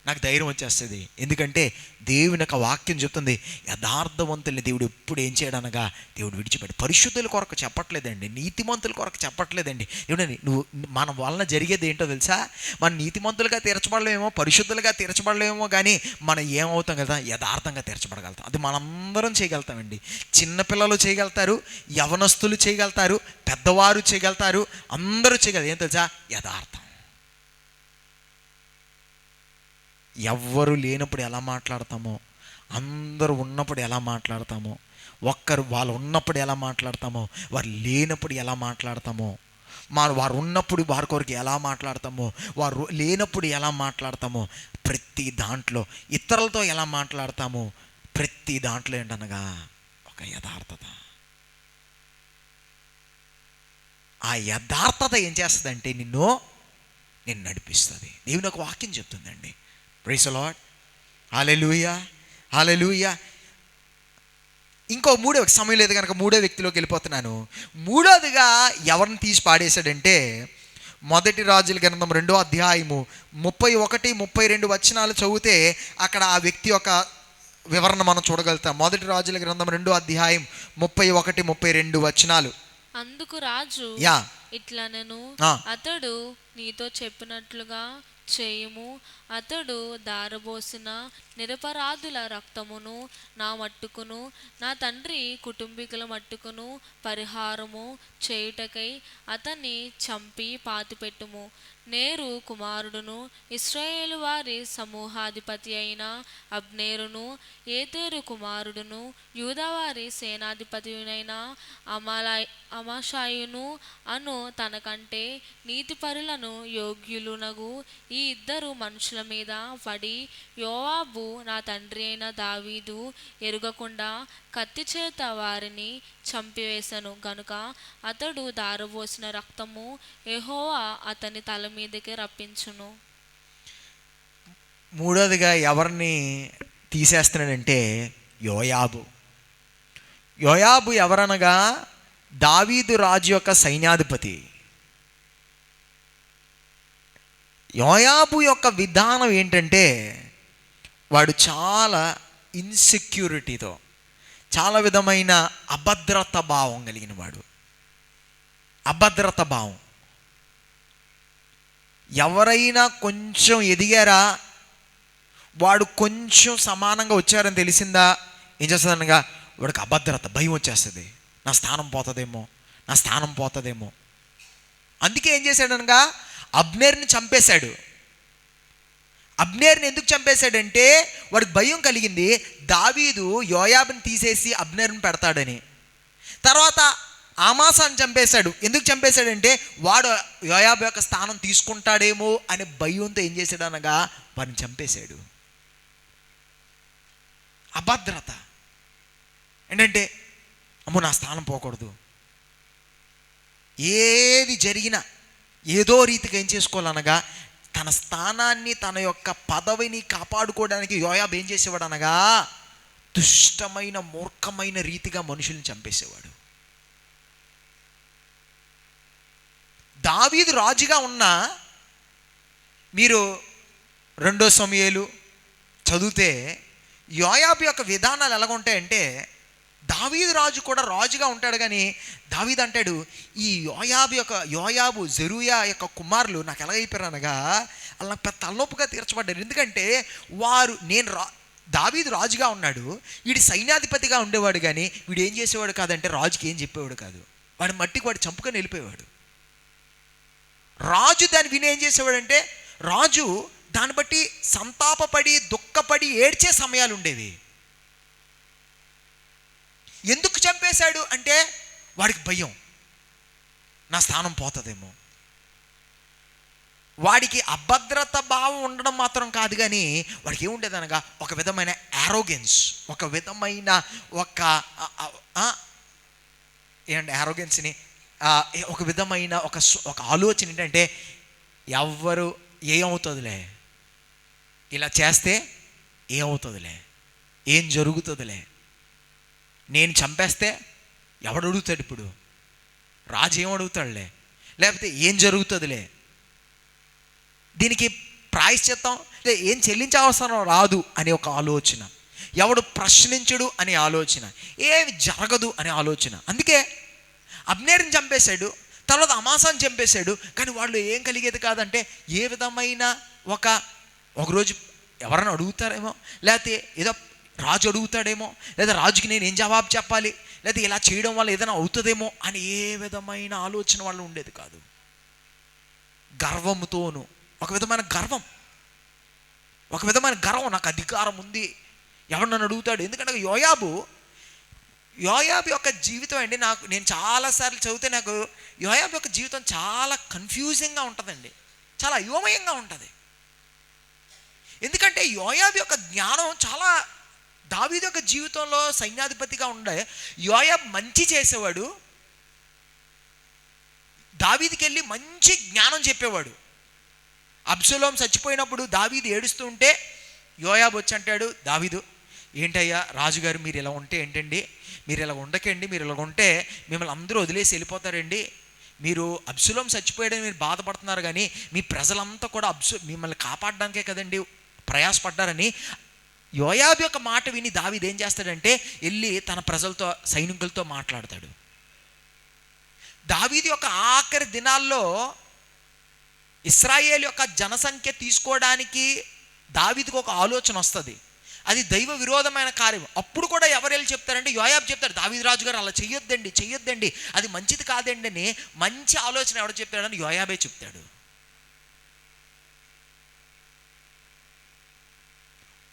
నాకు ధైర్యం వచ్చేస్తుంది. ఎందుకంటే దేవుని యొక్క వాక్యం చెప్తుంది, యథార్థవంతుల్ని దేవుడు ఎప్పుడు ఏం చేయడనగా దేవుడు విడిచిపెట్టి. పరిశుద్ధుల కొరకు చెప్పట్లేదండి, నీతిమంతుల కొరకు చెప్పట్లేదండి. ఏమండి, నువ్వు మన వలన జరిగేది ఏంటో తెలుసా? మన నీతిమంతులుగా తీర్చబడలేమో, పరిశుద్ధులుగా తీర్చబడలేమో, కానీ మనం ఏమవుతాం కదా, యథార్థంగా తీర్చబడగలుగుతాం. అది మనందరం చేయగలుగుతామండి. చిన్నపిల్లలు చేయగలుగుతారు, యవనస్తులు చేయగలుగుతారు, పెద్దవారు చేయగలుగుతారు, అందరూ చేయగలరు. ఏం తెలుసా? యథార్థం. ఎవ్వరు లేనప్పుడు ఎలా మాట్లాడతామో, అందరూ ఉన్నప్పుడు ఎలా మాట్లాడతామో, వాళ్ళు ఉన్నప్పుడు ఎలా మాట్లాడతామో, వారు లేనప్పుడు ఎలా మాట్లాడతామో, వారు ఉన్నప్పుడు వారి కొరకు ఎలా మాట్లాడతామో, వారు లేనప్పుడు ఎలా మాట్లాడతామో, ప్రతి దాంట్లో ఇతరులతో ఎలా మాట్లాడతామో, ప్రతి దాంట్లో ఏంటనగా ఒక యథార్థత. ఆ యథార్థత ఏం చేస్తుందంటే నిన్ను నడిపిస్తుంది. దేవుని ఒక వాక్యం చెప్తుందండి. Praise the lord. Hallelujah, hallelujah. ఇంకో సమయం లేదు కనుక మూడో వ్యక్తిలోకి వెళ్ళిపోతున్నాను. మూడోదిగా ఎవరిని తీసి పాడేశాడంటే, మొదటి రాజుల గ్రంథం 2వ అధ్యాయము 31, 32 వచనాలు చదివితే అక్కడ ఆ వ్యక్తి యొక్క వివరణ మనం చూడగలుగుతాం. మొదటి రాజుల గ్రంథం 2వ అధ్యాయం 31, 32 వచనాలు. అందుకు రాజు ఇట్లనెను, అతడు నీతో చెప్పినట్లుగా చేయుము. అతడు దారబోసిన నిరపరాధుల రక్తమును నా మట్టుకును, నా తండ్రి కుటుంబీకుల మట్టుకును పరిహారము చేయుటకై అతన్ని చంపి పాతిపెట్టుము. నేరు కుమారుడును ఇశ్రాయేలు వారి సమూహాధిపతి అయిన అబ్నేరును, ఏతేరు కుమారుడును యూదావారి సేనాధిపతియునైన అమాషాయును అను తనకంటే నీతిపరులను యోగ్యులునగు ఈ ఇద్దరు మనుషుల మీద పడి, యోవాబు నా తండ్రి అయిన దావీదు ఎరుగకుండా కత్తి చేత వారిని చంపివేశను గనుక అతడు దారబోసిన రక్తము యెహోవా అతని తల మీదకి రప్పించును. మూడోదిగా ఎవరిని తీసేస్తున్నాడంటే యోయాబు. యోయాబు ఎవరనగా దావీదు రాజు యొక్క సైన్యాధిపతి. యోయాబు యొక్క విధానం ఏంటంటే, వాడు చాలా ఇన్సెక్యూరిటీతో, చాలా విధమైన అభద్రత భావం కలిగిన వాడు. అభద్రత భావం. ఎవరైనా కొంచెం ఎదిగారా, వాడు కొంచెం సమానంగా వచ్చారని తెలిసిందా, ఏం చేస్తుందనగా వాడికి అభద్రత, భయం వచ్చేస్తుంది. నా స్థానం పోతుందేమో. అందుకే ఏం చేశాడనగా అబ్నేర్ని చంపేశాడు. అబ్నేర్ని ఎందుకు చంపేశాడంటే వాడికి భయం కలిగింది, దావీదు యోయాబుని తీసేసి అబ్నేర్ని పెడతాడని. తర్వాత అమాసాని చంపేశాడు. ఎందుకు చంపేశాడంటే వాడు యోయాబు యొక్క స్థానం తీసుకుంటాడేమో అనే భయంతో ఏం చేశాడు అనగా వాడిని చంపేశాడు. అభద్రత ఏంటంటే, అమ్మో నా స్థానం పోకూడదు, ఏది జరిగినా ఏదో రీతిగా ఏం చేసుకోవాలనగా తన స్థానాన్ని, తన యొక్క పదవిని కాపాడుకోవడానికి యోయాబు ఏం చేసేవాడు అనగా దుష్టమైన, మూర్ఖమైన రీతిగా మనుషుల్ని చంపేసేవాడు. దావీదు రాజుగా ఉన్న మీరు 2 సమూయేలు చదివితే యోయాబు యొక్క విధానాలు ఎలాగుంటాయంటే, దావీదు రాజు కూడా రాజుగా ఉంటాడు, కానీ దావీదు అంటాడు, ఈ యోయాబు జెరూయా యొక్క కుమారులు నాకు ఎలాగైపోయారు అనగా అలా నాకు పెద్ద తలనొప్పిగా తీర్చబడ్డారు. ఎందుకంటే దావీదు రాజుగా ఉన్నాడు, వీడి సైన్యాధిపతిగా ఉండేవాడు, కానీ వీడు ఏం చేసేవాడు కాదంటే రాజుకి ఏం చెప్పేవాడు కాదు. వాడి మట్టికి వాడు చంపుకొని వెళ్ళిపోయేవాడు. రాజు దాన్ని విని ఏం చేసేవాడంటే రాజు దాన్ని బట్టి సంతాపపడి దుఃఖపడి ఏడ్చే సమయాలు ఉండేవి. ఎందుకు చంపేశాడు అంటే వాడికి భయం, నా స్థానం పోతుందేమో. వాడికి అభద్రత భావం ఉండడం మాత్రం కాదు, కానీ వాడికి ఏముండేది అనగా ఒక విధమైన యారోగెన్స్, ఒక విధమైన యారోగెన్స్ని, ఒక విధమైన ఒక ఆలోచన ఏంటంటే ఎవ్వరు ఏమవుతుందిలే, ఇలా చేస్తే ఏమవుతుందిలే, ఏం జరుగుతుందిలే, నేను చంపేస్తే ఎవడు అడుగుతాడు, ఇప్పుడు రాజు ఏం అడుగుతాడులే, లేకపోతే ఏం జరుగుతుందిలే, దీనికి ప్రాయశ్చిత్తం ఏం చెల్లించే అవసరం రాదు అనే ఒక ఆలోచన, ఎవడు ప్రశ్నించడు అనే ఆలోచన, ఏమి జరగదు అనే ఆలోచన. అందుకే అబ్నేరుని చంపేశాడు, తర్వాత అమాసాన్ని చంపేశాడు, కానీ వాళ్ళు ఏం కలిగేది కాదంటే ఏ విధమైన ఒకరోజు ఎవరైనా అడుగుతారేమో, లేకపోతే ఏదో రాజు అడుగుతాడేమో, లేదా రాజుకి నేను ఏం జవాబు చెప్పాలి, లేదా ఇలా చేయడం వల్ల ఏదైనా అవుతుందేమో అని ఏ విధమైన ఆలోచన వాళ్ళు ఉండేది కాదు. గర్వంతోను, ఒక విధమైన గర్వం, నాకు అధికారం ఉంది, ఎవరు నన్ను అడుగుతాడు. ఎందుకంటే యోయాబు యొక్క జీవితం అండి, నేను చాలాసార్లు చదివితే నాకు యోయాబు యొక్క జీవితం చాలా కన్ఫ్యూజింగ్గా ఉంటుందండి, చాలా అయోమయంగా ఉంటుంది. ఎందుకంటే యోయాబు యొక్క జ్ఞానం చాలా, దావీదు యొక్క జీవితంలో సైన్యాధిపతిగా ఉండే యోయాబు మంచి చేసేవాడు, దావీదుకి వెళ్ళి మంచి జ్ఞానం చెప్పేవాడు. అబ్షలోము చచ్చిపోయినప్పుడు దావీదు ఏడుస్తూ ఉంటే యోయాబు వచ్చి అంటాడు, దావీదు ఏంటయ్యా రాజుగారు మీరు ఇలా ఉంటే ఏంటండి, మీరు ఇలా ఉండకండి, మీరు ఇలా ఉంటే మిమ్మల్ని అందరూ వదిలేసి వెళ్ళిపోతారండి, మీరు అబ్షలోము చచ్చిపోయాడని మీరు బాధపడుతున్నారు, కానీ మీ ప్రజలంతా కూడా మిమ్మల్ని కాపాడడానికే కదండి ప్రయాసపడ్డారని. యోయాబు యొక్క మాట విని దావీదు ఏం చేస్తాడంటే వెళ్ళి తన ప్రజలతో, సైనికులతో మాట్లాడతాడు. దావీదు యొక్క ఆఖరి దినాల్లో ఇశ్రాయేలు యొక్క జనసంఖ్య తీసుకోవడానికి దావీదుకు ఒక ఆలోచన వస్తుంది, అది దైవ విరోధమైన కార్యం. అప్పుడు కూడా ఎవరు వెళ్ళి చెప్తారంటే యోయాబు చెప్తాడు, దావీదు రాజు గారు అలా చెయ్యొద్దండి, అది మంచిది కాదండి అని. మంచి ఆలోచన ఎవరు చెప్తాడని యోయాబే చెప్తాడు.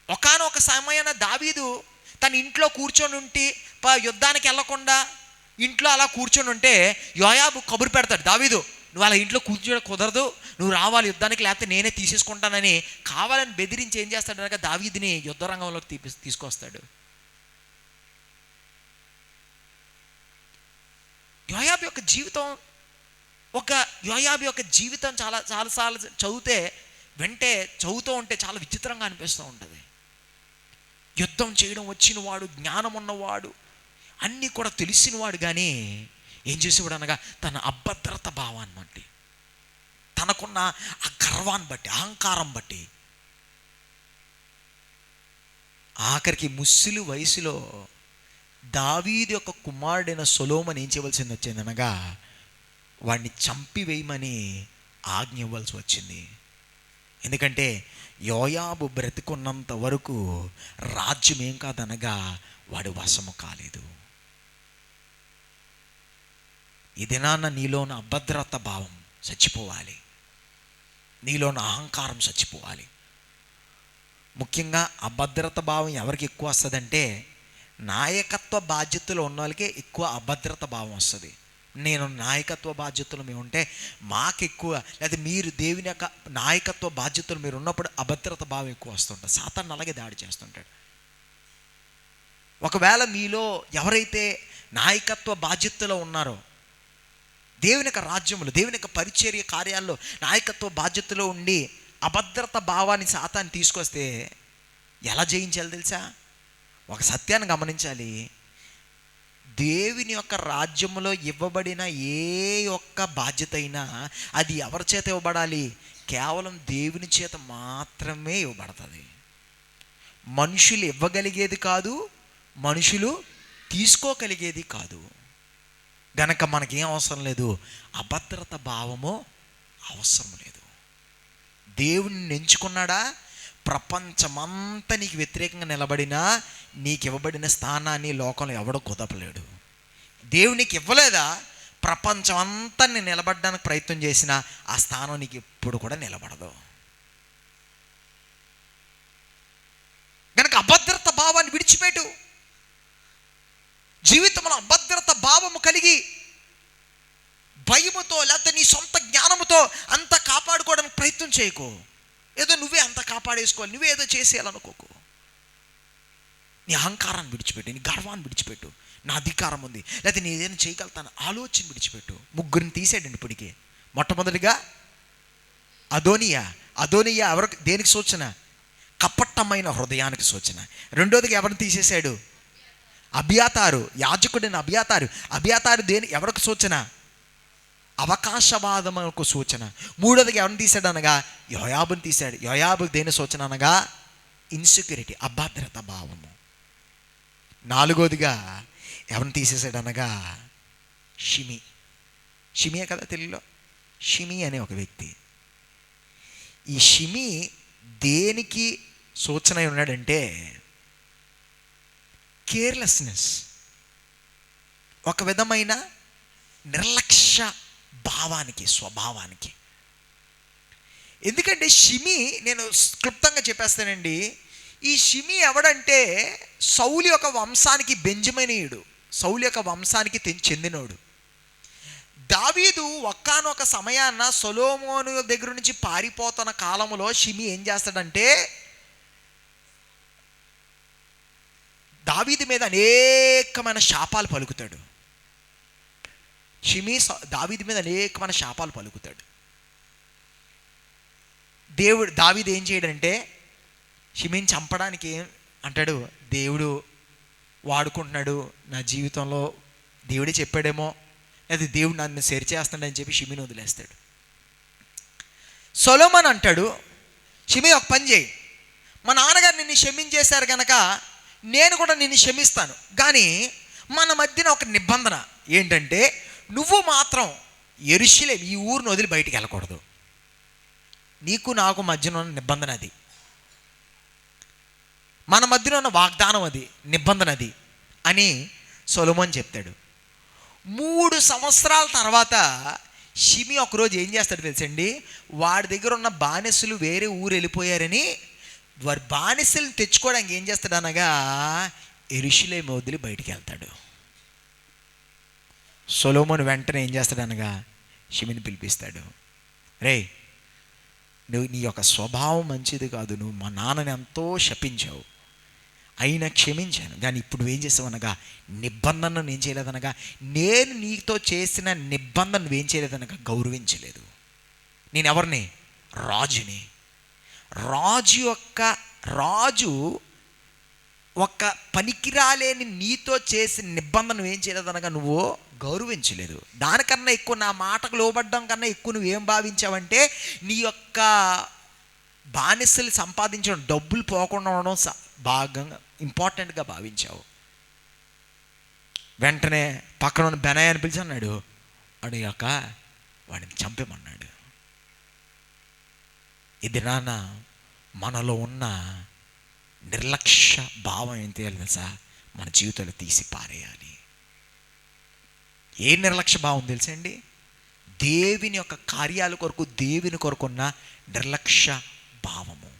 ఒకానొక సమయాన దావీదు తన ఇంట్లో కూర్చొని ఉండి యుద్ధానికి వెళ్లకుండా ఇంట్లో అలా కూర్చొని ఉంటే యోయాబు కబురు పెడతాడు, దావీదు నువ్వు అలా ఇంట్లో కూర్చోడం కుదరదు, నువ్వు రావాలి యుద్ధానికి, లేకపోతే నేనే తీసేసుకుంటానని కావాలని బెదిరించి ఏం చేస్తాడనగా దావీదుని యుద్ధ రంగంలోకి తీసుకొస్తాడు. యోయాబు యొక్క జీవితం చాలాసార్లు చదువుతూ ఉంటే చాలా విచిత్రంగా అనిపిస్తూ ఉంటుంది. యుద్ధం చేయడం వచ్చినవాడు, జ్ఞానం ఉన్నవాడు, అన్నీ కూడా తెలిసినవాడు, కానీ ఏం చేసేవాడు అనగా తన అభద్రత భావాన్ని బట్టి, తనకున్న ఆ గర్వాన్ని బట్టి, అహంకారం బట్టి ఆఖరికి ముసలి వయసులో దావీదు యొక్క కుమారుడైన సొలొమోను ఏం చేయవలసింది వచ్చిందనగా వాడిని చంపివేయమని ఆజ్ఞ ఇవ్వాల్సి వచ్చింది. ఎందుకంటే యోయాబు బ్రతికున్నంత వరకు రాజ్యం ఏం కాదనగా వాడి వశము కాలేదు. ఈ దినాన నీలోని అభద్రత భావం చచ్చిపోవాలి, నీలోని అహంకారం చచ్చిపోవాలి. ముఖ్యంగా అభద్రత భావం ఎవరికి ఎక్కువ వస్తుందంటే నాయకత్వ బాధ్యతలు ఉన్న వాళ్ళకే ఎక్కువ అభద్రత భావం వస్తుంది. నేను నాయకత్వ బాధ్యతలు మేము ఉంటే మాకు ఎక్కువ, లేదా మీరు దేవుని యొక్క నాయకత్వ బాధ్యతలు మీరు ఉన్నప్పుడు అభద్రత భావం ఎక్కువ వస్తుంటుంది. సాతాను అలాగే దాడి చేస్తుంటాడు. ఒకవేళ మీలో ఎవరైతే నాయకత్వ బాధ్యతలో ఉన్నారో, దేవుని యొక్క రాజ్యములు, దేవుని యొక్క పరిచర్య కార్యాల్లో నాయకత్వ బాధ్యతలో ఉండి అభద్రత భావాన్ని సాతాను తీసుకొస్తే ఎలా జయించాలి తెలుసా? ఒక సత్యాన్ని గమనించాలి, దేవుని యొక్క రాజ్యములో ఇవ్వబడిన ఏ ఒక్క బాధ్యత అయినా అది ఎవరి చేత ఇవ్వబడాలి? కేవలం దేవుని చేత మాత్రమే ఇవ్వబడుతుంది. మనుషులు ఇవ్వగలిగేది కాదు, మనుషులు తీసుకోగలిగేది కాదు. గనక మనకేం అవసరం లేదు, అభద్రత భావము అవసరం లేదు. దేవుణ్ణి ఎంచుకున్నాడా, ప్రపంచమంతా నీకు వ్యతిరేకంగా నిలబడినా నీకు ఇవ్వబడిన స్థానాన్ని లోకంలో ఎవడో కుదపలేడు. దేవునికి ఇవ్వలేదా, ప్రపంచం అంతా నేను నిలబడడానికి ప్రయత్నం చేసినా ఆ స్థానం నీకు ఎప్పుడు కూడా నిలబడదు. కనుక అభద్రత భావాన్ని విడిచిపెట్టు. జీవితంలో అభద్రత భావము కలిగి భయముతో లేకపోతే నీ సొంత జ్ఞానముతో అంత కాపాడుకోవడానికి ప్రయత్నం చేయకు. ఏదో నువ్వే అంత కాపాడేసుకోవాలి, నువ్వే ఏదో చేసేయాలనుకోకు. నీ అహంకారాన్ని విడిచిపెట్టు, నీ గర్వాన్ని విడిచిపెట్టు. నా అధికారం ఉంది లేకపోతే నేను ఏదైనా చేయగలుగుతాను ఆలోచన విడిచిపెట్టు. ముగ్గురిని తీసాడండి ఇప్పటికే. మొట్టమొదటిగా అదోనియా ఎవరికి, దేనికి సూచన? కపటమైన హృదయానికి సూచన. రెండోదిగా ఎవరిని తీసేశాడు? అబియాతారు, యాజకుడైన అబియాతారు ఎవరికి సూచన? అవకాశవాదముకు సూచన. మూడోదిగా ఎవరిని తీశాడు అనగా యోయాబుని తీశాడు. యోయాబు దేని సూచన అనగా ఇన్సెక్యూరిటీ, అభద్రత భావము. నాలుగోదిగా ఎవరిని తీసేశాడు అనగా షిమియే కదా తెలుగులో, షిమి అనే ఒక వ్యక్తి. ఈ షిమి దేనికి సూచన అయి ఉన్నాడంటే కేర్లెస్నెస్, ఒక విధమైన నిర్లక్ష్య భావానికి, స్వభావానికి. ఎందుకంటే షిమి, నేను క్లుప్తంగా చెప్పేస్తానండి, ఈ షిమి ఎవడంటే సౌలు యొక్క వంశానికి బెంజమినీయుడు, సౌలు యొక్క వంశానికి చెందినోడు. దావీదు ఒక్కానొక సమయాన్న సొలొమోను దగ్గర నుంచి పారిపోతున్న కాలంలో షిమి ఏం చేస్తాడంటే దావీదు మీద అనేకమైన శాపాలు పలుకుతాడు. షిమి దావీదు మీద అనేకమైన శాపాలు పలుకుతాడు. దావీదు ఏం చేయడంటే షిమిని చంపడానికి అంటాడు, దేవుడు వాడుకుంటున్నాడు నా జీవితంలో, దేవుడే చెప్పాడేమో, లేదా దేవుడు నన్ను చేస్తాడని చెప్పి షిమిని వదిలేస్తాడు. సొలొమోను అంటాడు, షిమి ఒక పని చేయి, మా నాన్నగారు నిన్ను క్షమించేశారు కనుక నేను కూడా నిన్ను క్షమిస్తాను, కానీ మన మధ్యన ఒక నిబంధన ఏంటంటే నువ్వు మాత్రం యెరూషలేము, ఈ ఊరిని వదిలి బయటికి వెళ్ళకూడదు. నీకు నాకు మధ్యన ఉన్న నిబంధన అది, మన మధ్యన ఉన్న వాగ్దానం అది, నిబంధన అది అని సొలొమోను చెప్తాడు. 3 సంవత్సరాల తర్వాత షిమి ఒకరోజు ఏం చేస్తాడు తెలుసండి, వాడి దగ్గర ఉన్న బానిసలు వేరే ఊరు వెళ్ళిపోయారని వారి బానిసలు తెచ్చుకోవడానికి ఏం చేస్తాడు అనగా యెరూషలేము వదిలి బయటికి వెళ్తాడు. సొలొమోను వెంటనే ఏం చేస్తాడు అనగా షిమిని పిలిపిస్తాడు, రే నువ్వు, నీ యొక్క స్వభావం మంచిది కాదు, నువ్వు మా నాన్నని ఎంతో శపించావు, అయినా క్షమించాను, కానీ ఇప్పుడు నువ్వేం చేసావు అనగా నిబంధనను ఏం చేయలేదనగా, నేను నీతో చేసిన నిబంధన నువ్వేం చేయలేదనగా గౌరవించలేదు. నేను ఎవరిని? రాజుని. రాజు ఒక పనికిరాలేని నీతో చేసిన నిబంధన నువ్వేం చేయలేదనగా నువ్వు గౌరవించలేదు. దానికన్నా ఎక్కువ, నా మాటకు లోబడ్డం కన్నా ఎక్కువ నువ్వేం భావించావంటే నీ యొక్క బానిసలు సంపాదించడం, డబ్బులు పోకుండా ఉండడం భాగంగా ఇంపార్టెంట్గా భావించావు. వెంటనే పక్కన ఉన్న బెనాయాని పిలిచి అన్నాడు, అడిగాక వాడిని చంపేమన్నాడు. ఇది నాన్న మనలో ఉన్న నిర్లక్ష్య భావం ఏం తెలియదు తెలుసా, మన జీవితంలో తీసి పారేయాలి. ఏ నిర్లక్ష్య భావం తెలుసండి? దేవుని యొక్క కార్యాల కొరకు, దేవుని కొరకు ఉన్న నిర్లక్ష్య భావము.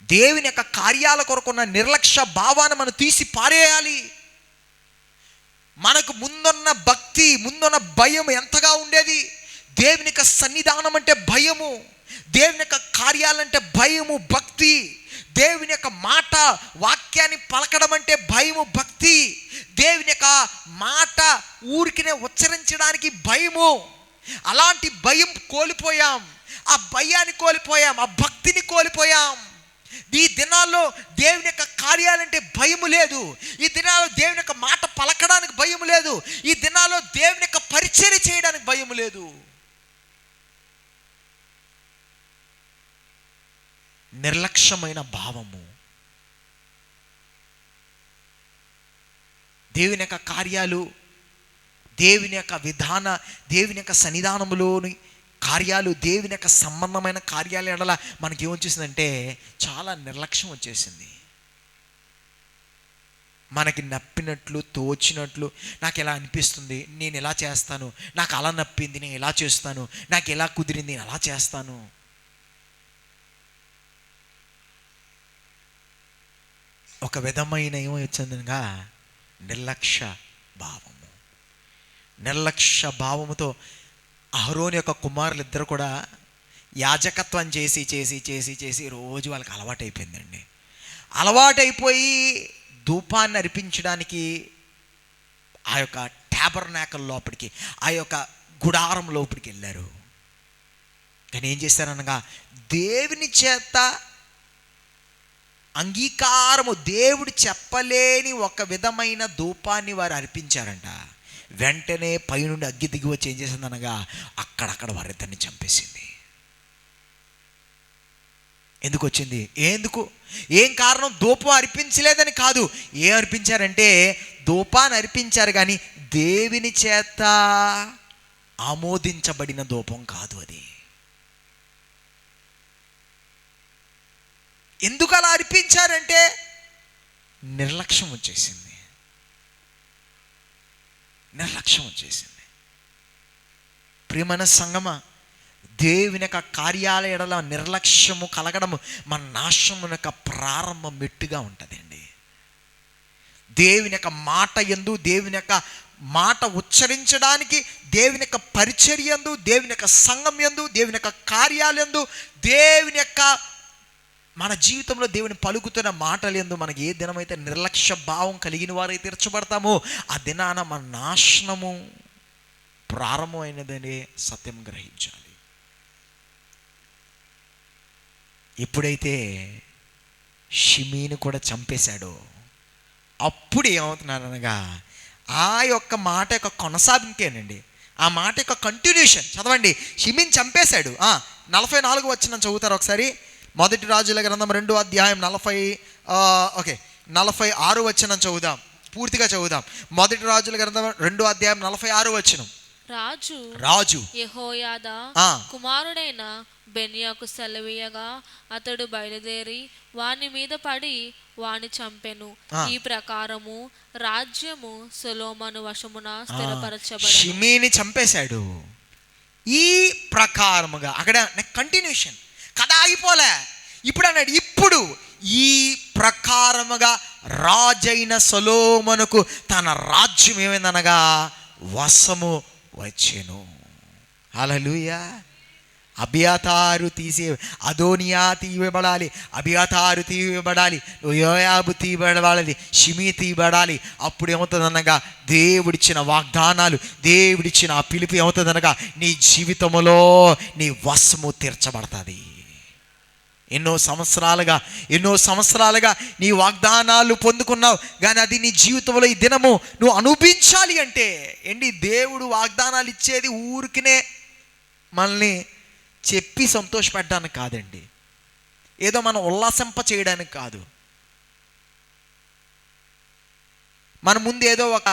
దేవుని యొక్క కార్యాల కొరకు ఉన్న నిర్లక్ష్య భావాన్ని మనం తీసి పారేయాలి. మనకు ముందున్న భక్తి, ముందున్న భయం ఎంతగా ఉండేది. దేవుని యొక్క సన్నిధానం అంటే భయము, దేవుని యొక్క కార్యాలంటే భయము, భక్తి. దేవుని యొక్క మాట, వాక్యాన్ని పలకడం అంటే భయము, భక్తి. దేవుని యొక్క మాట ఊరికినే ఉచ్చరించడానికి భయము. అలాంటి భయం కోల్పోయాం, ఆ భయాన్ని కోల్పోయాం, ఆ భక్తిని కోల్పోయాం. ఈ దినాల్లో దేవుని యొక్క కార్యాలంటే భయము లేదు. ఈ దినాల్లో దేవుని యొక్క మాట పలకడానికి భయము లేదు. ఈ దినాల్లో దేవుని యొక్క పరిచర్య చేయడానికి భయము లేదు. నిర్లక్ష్యమైన భావము. దేవుని యొక్క కార్యాలు, దేవుని యొక్క దేవుని యొక్క సన్నిధానంలోని కార్యాలు, దేవుని యొక్క సంబంధమైన కార్యాల ఎడల మనకేమొచ్చేసిందంటే చాలా నిర్లక్ష్యం వచ్చేసింది. మనకి నప్పినట్లు, తోచినట్లు, నాకు ఎలా అనిపిస్తుంది నేను ఎలా చేస్తాను, నాకు అలా నప్పింది నేను ఎలా చేస్తాను, నాకు ఎలా కుదిరింది నేను అలా చేస్తాను. ఒక విధమైన ఏమొచ్చిందనగా నిర్లక్ష్య భావముతో అహరోను యొక్క కుమారులు ఇద్దరు కూడా యాజకత్వం చేసి చేసి చేసి చేసి రోజు వాళ్ళకి అలవాటైపోయిందండి. అలవాటైపోయి ధూపాన్ని అర్పించడానికి ఆ యొక్క ట్యాబర్నాకల్ లోపలికి, ఆ యొక్క గుడారం లోపలికి వెళ్ళారు. కానీ ఏం చేశారనగా దేవుని చేత అంగీకారము, దేవుడు చెప్పలేని ఒక విధమైన ధూపాన్ని వారు అర్పించారంట. వెంటనే పైనుండి అగ్గి దిగి వచ్చి ఏం చేసింది అనగా అక్కడక్కడ వారిద్దరిని చంపేసింది. ఎందుకు వచ్చింది? ఏం కారణం? ధూపం అర్పించలేదని కాదు. ఏం అర్పించారంటే ధూపాన్ని అర్పించారు, కానీ దేవుని చేత ఆమోదించబడిన ధూపం కాదు అది. ఎందుకు అలా అర్పించారంటే నిర్లక్ష్యం వచ్చేసింది. ప్రియమైన సంగమా, దేవుని యొక్క కార్యాల ఎడల నిర్లక్ష్యము కలగడము మన నాశనం యొక్క ప్రారంభ మెట్టుగా ఉంటుందండి. దేవుని యొక్క మాట యందు, దేవుని యొక్క మాట ఉచ్చరించడానికి, దేవుని యొక్క పరిచర్య యందు, దేవుని యొక్క సంఘం యందు, దేవుని యొక్క కార్యాలందు, దేవుని యొక్క మన జీవితంలో దేవుని పలుకుతున్న మాటలు యందు మనకి ఏ దినమైతే నిర్లక్ష్య భావం కలిగిన వారైతే తీర్చబడతామో ఆ దినాన మన నాశనము ప్రారంభమైనదనే సత్యం గ్రహించాలి. ఎప్పుడైతే షిమీని కూడా చంపేశాడో అప్పుడు ఏమవుతున్నారనగా ఆ యొక్క మాట యొక్క కొనసాగింకేనండి, ఆ మాట యొక్క కంటిన్యూషన్ చదవండి. షిమీని చంపేశాడు. 44 వచనం చదువుతారు ఒకసారి. మొదటి రాజుల గ్రంథం 2వ అధ్యాయం 46 వచనం చదువుదాం, పూర్తిగా చదువుదాం. మొదటి రాజుల గ్రంథం 2వ అధ్యాయం 46 వచనం. రాజు యెహోయాదా కుమారుడైన బెన్యాకు సెలవీయగా అతడు బయలుదేరి వాని మీద పడి వాని చంపెను. ఈ ప్రకారము రాజ్యము సొలొమోను వశమున స్థిరపరచబడెను. షిమీని చంపేశాడు. ఈ ప్రకారముగా అక్కడ కంటిన్యూషన్ కథ ఆగిపోలే. ఇప్పుడు అన్నాడు, ఇప్పుడు ఈ ప్రకారముగా రాజైన సొలొమోనుకు తన రాజ్యం ఏమైందనగా వశము వచ్చెను. హల్లెలూయా. అబియాతారు అదోనియా తీయబడాలి, అబియాతారు తీయబడాలి, యోయాబు తీయబడాలి, షిమీ తీయబడాలి. అప్పుడు ఏమవుతుందనగా దేవుడిచ్చిన వాగ్దానాలు, దేవుడిచ్చిన ఆ పిలుపు ఏమవుతుందనగా నీ జీవితంలో నీ వశము తీర్చబడుతుంది. ఎన్నో సంవత్సరాలుగా నీ వాగ్దానాలు పొందుకున్నావు, కానీ అది నీ జీవితంలో ఈ దినము నువ్వు అనుభవించాలి అంటే ఏంటి? దేవుడు వాగ్దానాలు ఇచ్చేది ఊరికినే మనల్ని చెప్పి సంతోషపెట్టడానికి కాదండి, ఏదో మనం ఉల్లాసింప చేయడానికి కాదు, మన ముందు ఏదో ఒక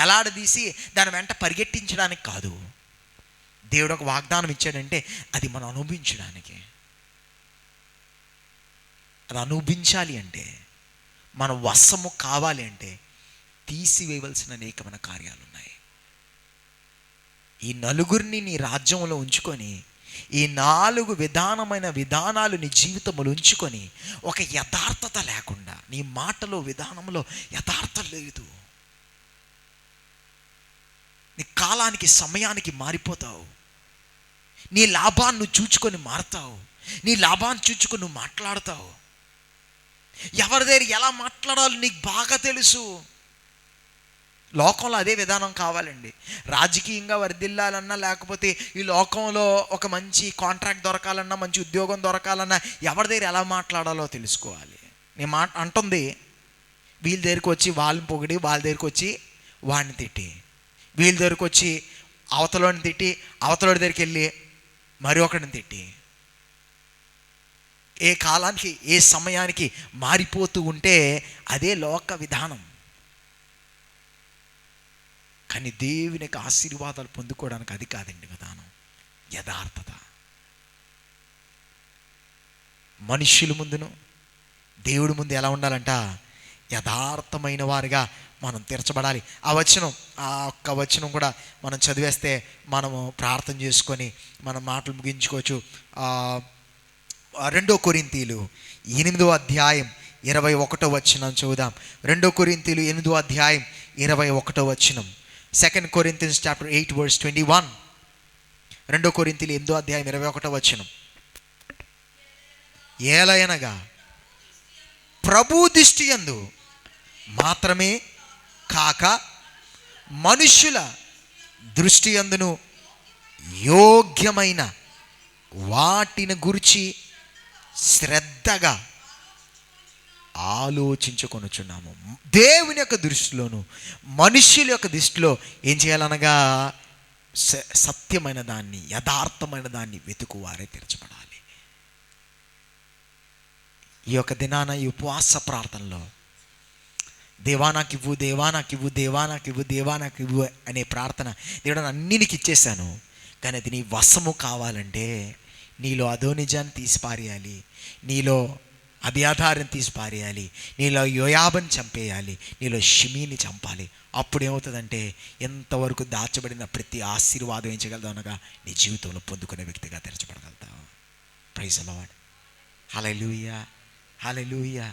ఎలాడదీసి దాని వెంట పరిగెట్టించడానికి కాదు. దేవుడు ఒక వాగ్దానం ఇచ్చాడంటే అది మనం అనుభవించడానికి. అది అనుభవించాలి అంటే, మన వశము కావాలి అంటే తీసివేయవలసిన అనేకమైన కార్యాలు ఉన్నాయి. ఈ నలుగురిని నీ రాజ్యంలో ఉంచుకొని, ఈ 4 విధానాలు నీ జీవితంలో ఉంచుకొని ఒక యథార్థత లేకుండా, నీ మాటలో విధానంలో యథార్థత లేదు, నీ కాలానికి సమయానికి మారిపోతావు, నీ లాభాన్ని చూచుకొని మారుతావు, నీ లాభాన్ని చూచుకొని నువ్వు మాట్లాడతావు. ఎవరి దగ్గర ఎలా మాట్లాడాలో నీకు బాగా తెలుసు. లోకంలో అదే విధానం కావాలండి. రాజకీయంగా వర్ధిల్లాలన్నా, లేకపోతే ఈ లోకంలో ఒక మంచి కాంట్రాక్ట్ దొరకాలన్నా, మంచి ఉద్యోగం దొరకాలన్నా ఎవరి దగ్గర ఎలా మాట్లాడాలో తెలుసుకోవాలి. నేను అంటుంది వీళ్ళ దగ్గరికి వచ్చి వాళ్ళని పొగిడి, వాళ్ళ దగ్గరికి వచ్చి వాడిని తిట్టి, వీళ్ళ దగ్గరికి వచ్చి అవతలోని తిట్టి, అవతలోడి దగ్గరికి వెళ్ళి మరి ఒకడిని తిట్టి, ఏ కాలానికి ఏ సమయానికి మారిపోతూ ఉంటే అదే లోక విధానం. కానీ దేవుని యొక్క ఆశీర్వాదాలు పొందుకోవడానికి అది కాదండి విధానం. యథార్థత. మనుష్యుల ముందును దేవుడి ముందు ఎలా ఉండాలంట? యథార్థమైన వారిగా మనం తీర్చబడాలి. ఆ ఒక్క వచనం కూడా మనం చదివేస్తే మనము ప్రార్థన చేసుకొని మనం మాటలు ముగించుకోవచ్చు. 2 కొరింథీయులు 8వ అధ్యాయం 21వ వచనం చదువుదాం. 2 కొరింథీయులు 8వ అధ్యాయం 21వ వచనం. 2 Corinthians chapter 8 verse 21. 2 కొరింథీయులు 8వ అధ్యాయం 21వ వచనం. ఏలయనగా ప్రభు దృష్టి యందు మాత్రమే కాక మనుష్యుల దృష్టి యందును యోగ్యమైన వాటిని గురించి శ్రద్ధగా ఆలోచించుకొనుచున్నాము. దేవుని యొక్క దృష్టిలోను మనుష్యుల యొక్క దృష్టిలో ఏం చేయాలనగా సత్యమైన దాన్ని, యథార్థమైన దాన్ని వెతుకువారే తీర్చబడాలి. ఈ యొక్క దినాన ఈ ఉపవాస ప్రార్థనలో దేవా నాకివ్వు, దేవా నాకివ్వు, దేవా నాకివ్వు, దేవా నాకివ్వు అనే ప్రార్థన దేవుడు అన్నీ నీకు ఇచ్చేసాను, కానీ అది నీ వశము కావాలంటే నీలో అదోనిజాన్ని తీసి పారేయాలి, నీలో అబియాతారుని తీసి పారేయాలి, నీలో యోయాబుని చంపేయాలి, నీలో షిమీని చంపాలి. అప్పుడు ఏమవుతుందంటే ఎంతవరకు దాచబడిన ప్రతి ఆశీర్వాదం ఏం చేయగలుగుతావు అనగా నీ జీవితంలో పొందుకునే వ్యక్తిగా తెరచబడగలుగుతావు. Praise the lord. Hallelujah, hallelujah.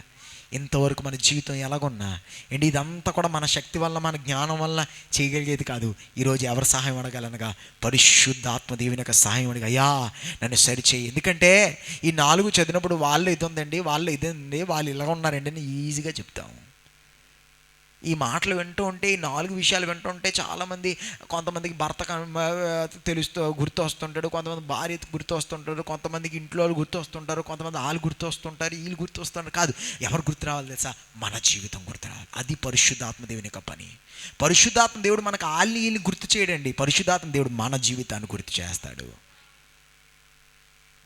ఇంతవరకు మన జీవితం ఎలాగున్నా ఏంటి, ఇదంతా కూడా మన శక్తి వల్ల మన జ్ఞానం వల్ల చేయగలిగేది కాదు. ఈరోజు ఎవరు సహాయం అడగాలనగా పరిశుద్ధాత్మ దేవుని యొక్క సహాయం అడిగా, అయ్యా నన్ను సరిచేయి. ఎందుకంటే ఈ 4 చదివినప్పుడు వాళ్ళు ఇది ఉందండి, వాళ్ళు ఇదండి, వాళ్ళు ఇలా ఉన్నారండి అని ఈజీగా చెప్తాము. ఈ మాటలు వింటూ ఉంటే, ఈ 4 విషయాలు వింటూ ఉంటే చాలామంది, కొంతమందికి భర్త గుర్తు వస్తుంటాడు, కొంతమంది భార్య గుర్తు వస్తుంటారు, కొంతమందికి ఇంట్లో వాళ్ళు గుర్తు వస్తుంటారు, కొంతమంది వాళ్ళు గుర్తు వస్తుంటారు, వీళ్ళు గుర్తు వస్తుంటారు. కాదు, ఎవరు గుర్తు రావాలి తెలుసా? మన జీవితం గుర్తు రావాలి. అది పరిశుద్ధాత్మ దేవుని యొక్క పని. పరిశుద్ధాత్మ దేవుడు మనకు వాళ్ళని వీళ్ళని గుర్తు చేయడండి. పరిశుద్ధాత్మ దేవుడు మన జీవితాన్ని గుర్తు చేస్తాడు.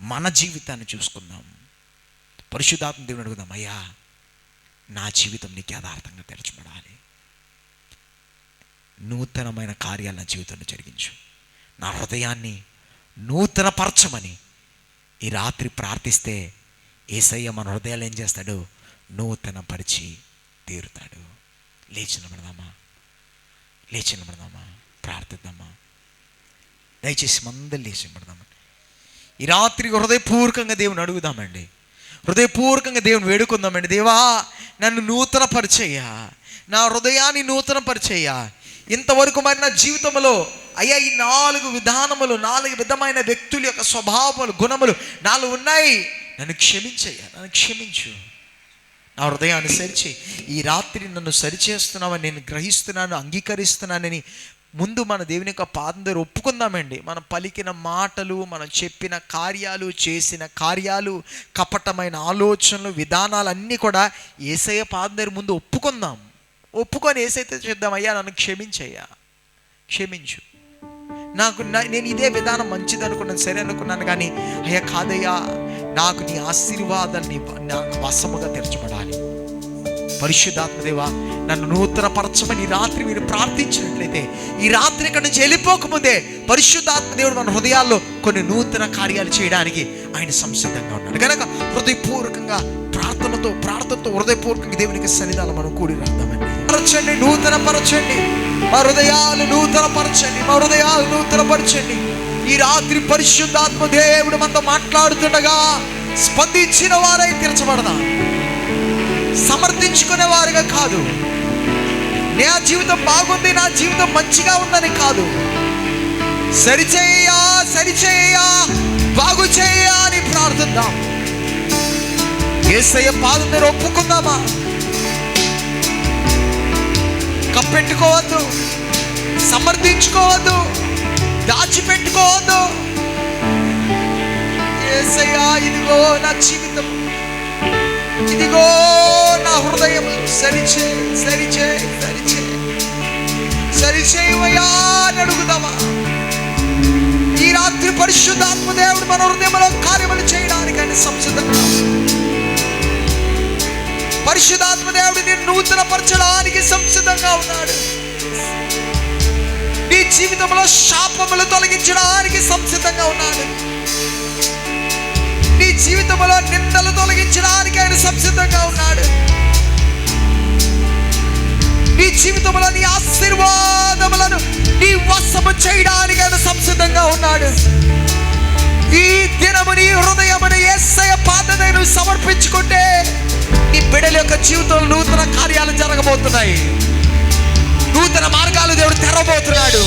మన జీవితాన్ని చూసుకుందాం. పరిశుద్ధాత్మ దేవుని అడుగుదాం, అయ్యా నా జీవితం నీకు యథార్థంగా తెరచబడాలి, నూతనమైన కార్యాలు నా జీవితంలో జరిగించు, నా హృదయాన్ని నూతనపరచమని ఈ రాత్రి ప్రార్థిస్తే యేసయ్య మన హృదయాలు ఏం చేస్తాడు? నూతనపరిచి తీరుతాడు. లేచి నిలబడదామా, లేచి నిలబడదామా, ప్రార్థిద్దామా. దయచేసి మందరు లేచి నిలబడదామా. ఈ రాత్రి హృదయపూర్వకంగా దేవుని అడుగుదామండి, హృదయపూర్వకంగా దేవుని వేడుకుందామండి. దేవా నన్ను నూతన పరిచయ్యా, నా హృదయాన్ని నూతన పరిచయ్యా. ఇంతవరకు మరి నా జీవితంలో అయ్యా ఈ 4 విధానములు, 4 విధమైన వ్యక్తుల యొక్క స్వభావములు, గుణములు నాలో ఉన్నాయి. నన్ను క్షమించయ్యా, నన్ను క్షమించు, నా హృదయాన్ని సరిచేయి. ఈ రాత్రి నన్ను సరిచేస్తున్నావని నేను గ్రహిస్తున్నాను, అంగీకరిస్తున్నానని ముందు మన దేవుని యొక్క పాదం దగ్గర ఒప్పుకుందామండి. మనం పలికిన మాటలు, మనం చెప్పిన కార్యాలు, చేసిన కార్యాలు, కపటమైన ఆలోచనలు, విధానాలు అన్నీ కూడా యేసయ్య పాదం దగ్గర ముందు ఒప్పుకుందాం. ఒప్పుకొని యేసయ్యతో చెప్దాం, అయ్యా నన్ను క్షమించయ్యా, క్షమించు. నేను ఇదే విధానం మంచిది అనుకున్నాను, సరే అనుకున్నాను, కానీ అయ్యా కాదయ్యా, నాకు నీ ఆశీర్వాదాన్ని నాకు వశముగా తెరచబడాలి. పరిశుద్ధాత్మదేవా నన్ను నూతనపరచమని ఈ రాత్రి మీరు ప్రార్థించినట్లయితే, ఈ రాత్రి ఇక్కడి నుంచి వెళ్ళిపోకముందే పరిశుద్ధాత్మదేవుడు మన హృదయాల్లో కొన్ని నూతన కార్యాలు చేయడానికి ఆయన సంసిద్ధంగా ఉన్నాడు. కనుక హృదయపూర్వకంగా ప్రార్థనతో హృదయపూర్వకంగా దేవునికి సన్నిధానం మనం కూడి రాద్దామండి. పరచండి, నూతనపరచండి, మా హృదయాలు నూతనపరచండి, మా హృదయాలు నూతనపరచండి. ఈ రాత్రి పరిశుద్ధాత్మ దేవుడు మనతో మాట్లాడుతుండగా స్పందించిన వారై తీర్చబడదాం. సమర్థించుకునే వారుగా కాదు, నా జీవితం బాగుంది, నా జీవితం మంచిగా ఉందని కాదు, సరిచేయ్యా, సరిచేయ్యా, బాగు చేయ్యా అని ప్రార్థిద్దాం. యేసయ్య పాదం దగ్గర ఒప్పుకుందామా? కప్పెట్టుకోవద్దు, సమర్థించుకోవద్దు, దాచిపెట్టుకోవద్దు. యేసయ్యా ఇదిగో నా జీవితం, ఇదిగో నా హృదయం, సరిచేయవయ్యా అని అడుగుదామా? ఈ రాత్రి పరిశుద్ధాత్మ దేవుడు మన హృదయంలో కార్యములు చేయడానికి ఆయన సంసిద్ధంగా. పరిశుద్ధాత్మ దేవుడు నేను నూతన పరచడానికి సంసిద్ధంగా ఉన్నాడు. నీ జీవితంలో శాపములు తొలగించడానికి సంసిద్ధంగా ఉన్నాడు. నీ జీవితంలో నిందలు తొలగించడానికి ఆయన సంసిద్ధంగా ఉన్నాడు. నీ జీవితంలో నీ ఆశీర్వాదములను నీ వశము చేయడానికి ఆయన సంసిద్ధంగా ఉన్నాడు. ఈ దినము నీ హృదయమును యేసయ్య పాదమును సమర్పించుకుంటే నీ బిడ్డల యొక్క జీవితంలో నూతన కార్యాలు జరగబోతున్నాయి. నూతన మార్గాలు దేవుడు తెరవబోతున్నాడు.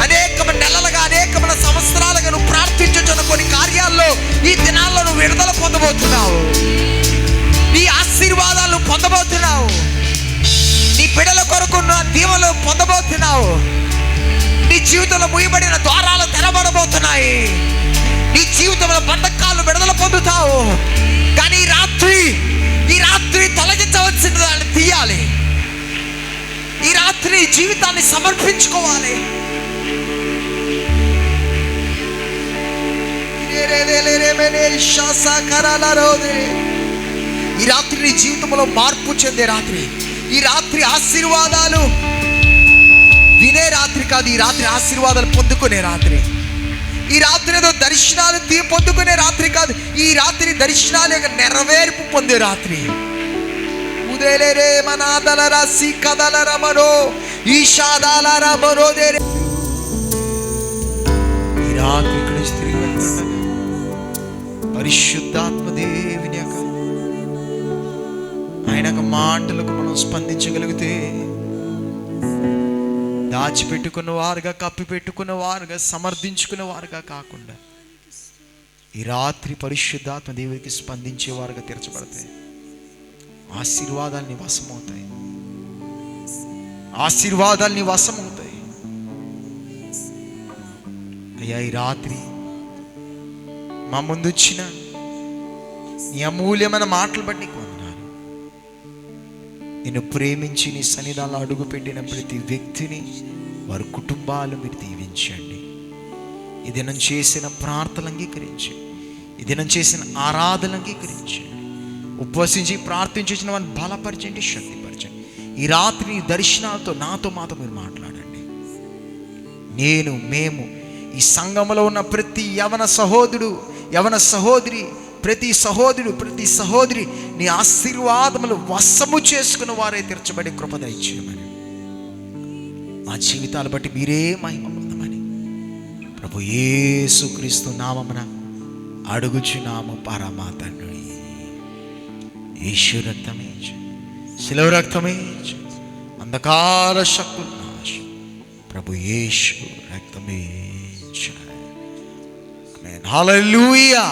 అనేకమైన నెలలుగా, అనేకమైన సంవత్సరాలుగా నువ్వు ప్రార్థించుచున్న కొన్ని కార్యాల్లో ఈ దినాల్లో నువ్వు విడుదల పొందబోతున్నావు. నీ ఆశీర్వాదాలు పొందబోతున్నావు. నీ బిడ్డల కొరకు దీవెనలు పొందబోతున్నావు. నీ జీవితంలో ముయ్యబడిన ద్వారాలు తెరవబడబోతున్నాయి. నీ జీవితంలో బంధకాలు విడుదల పొందుతావు. కానీ ఈ రాత్రి తొలగించవలసిన దాన్ని తీయాలి. ఈ రాత్రి జీవితాన్ని సమర్పించుకోవాలి. ఈ రాత్రి నీ జీవితంలో మార్పు చెందే రాత్రి. ఈ రాత్రి ఆశీర్వాదాలు వినే రాత్రి కాదు, ఈ రాత్రి ఆశీర్వాదాలు పొందుకునే రాత్రి. ఈ రాత్రి ఏదో దర్శనాలు పొందుకునే రాత్రి కాదు, ఈ రాత్రి దర్శనాల యొక్క నెరవేర్పు పొందే రాత్రి. ఉదయలే మనాదల రాసి కదల రమరో ఈషాదాల రమరో దేరే. ఈ రాత్రి ఇక్కడ తిరిగి వెళ్తుండగా పరిశుద్ధాత్మ దేవుని యొక్క ఆయన యొక్క మాటలకు మనం స్పందించగలిగితే దాచిపెట్టుకున్న వారుగా, కప్పి పెట్టుకున్న వారుగా, సమర్థించుకున్న వారుగా కాకుండా ఈ రాత్రి పరిశుద్ధాత్మ దేవునికి స్పందించేవారుగా తీర్చబడతాయి. ఆశీర్వాదాల్ని వశమవుతాయి. ఆశీర్వాదాల్ని వశమవుతాయి. అయ్యా, ఈ రాత్రి మా ముందు వచ్చిన నీ అమూల్యమైన మాటలు బట్టి నీకు వందనాలు. నిన్ను ప్రేమించి నీ సన్నిధానంలో అడుగు పెట్టిన ప్రతి వ్యక్తిని, వారి కుటుంబాలు మీరు దీవించండి. ఈ దినం చేసిన ప్రార్థనలు అంగీకరించండి. ఈ దినం చేసిన ఆరాధనలు అంగీకరించండి. ఉపవసించి ప్రార్థించిన వారిని బలపరచండి, శక్తిపరచండి. ఈ రాత్రి దర్శనాలతో నాతో మాతో మీరు మాట్లాడండి. మేము ఈ సంఘంలో ఉన్న ప్రతి యవన సహోదరుడు, యవన సహోదరి, ప్రతి సహోదరుడు, ప్రతి సహోదరి నీ ఆశీర్వాదములు వశము చేసుకున్న వారే తీర్చబడి కృప దయచేయమని, మా జీవితాలు బట్టి మీరే మహిమ పొందమని ప్రభు యేసుక్రీస్తు నామమున అడుగుచున్నాము పరమా తండ్రి. యేసు రక్తమే, శిలువ రక్తమే, అంధకార శక్తుల నాశనం ప్రభు యేసు రక్తమే. ఆమేన్. హల్లెలూయా.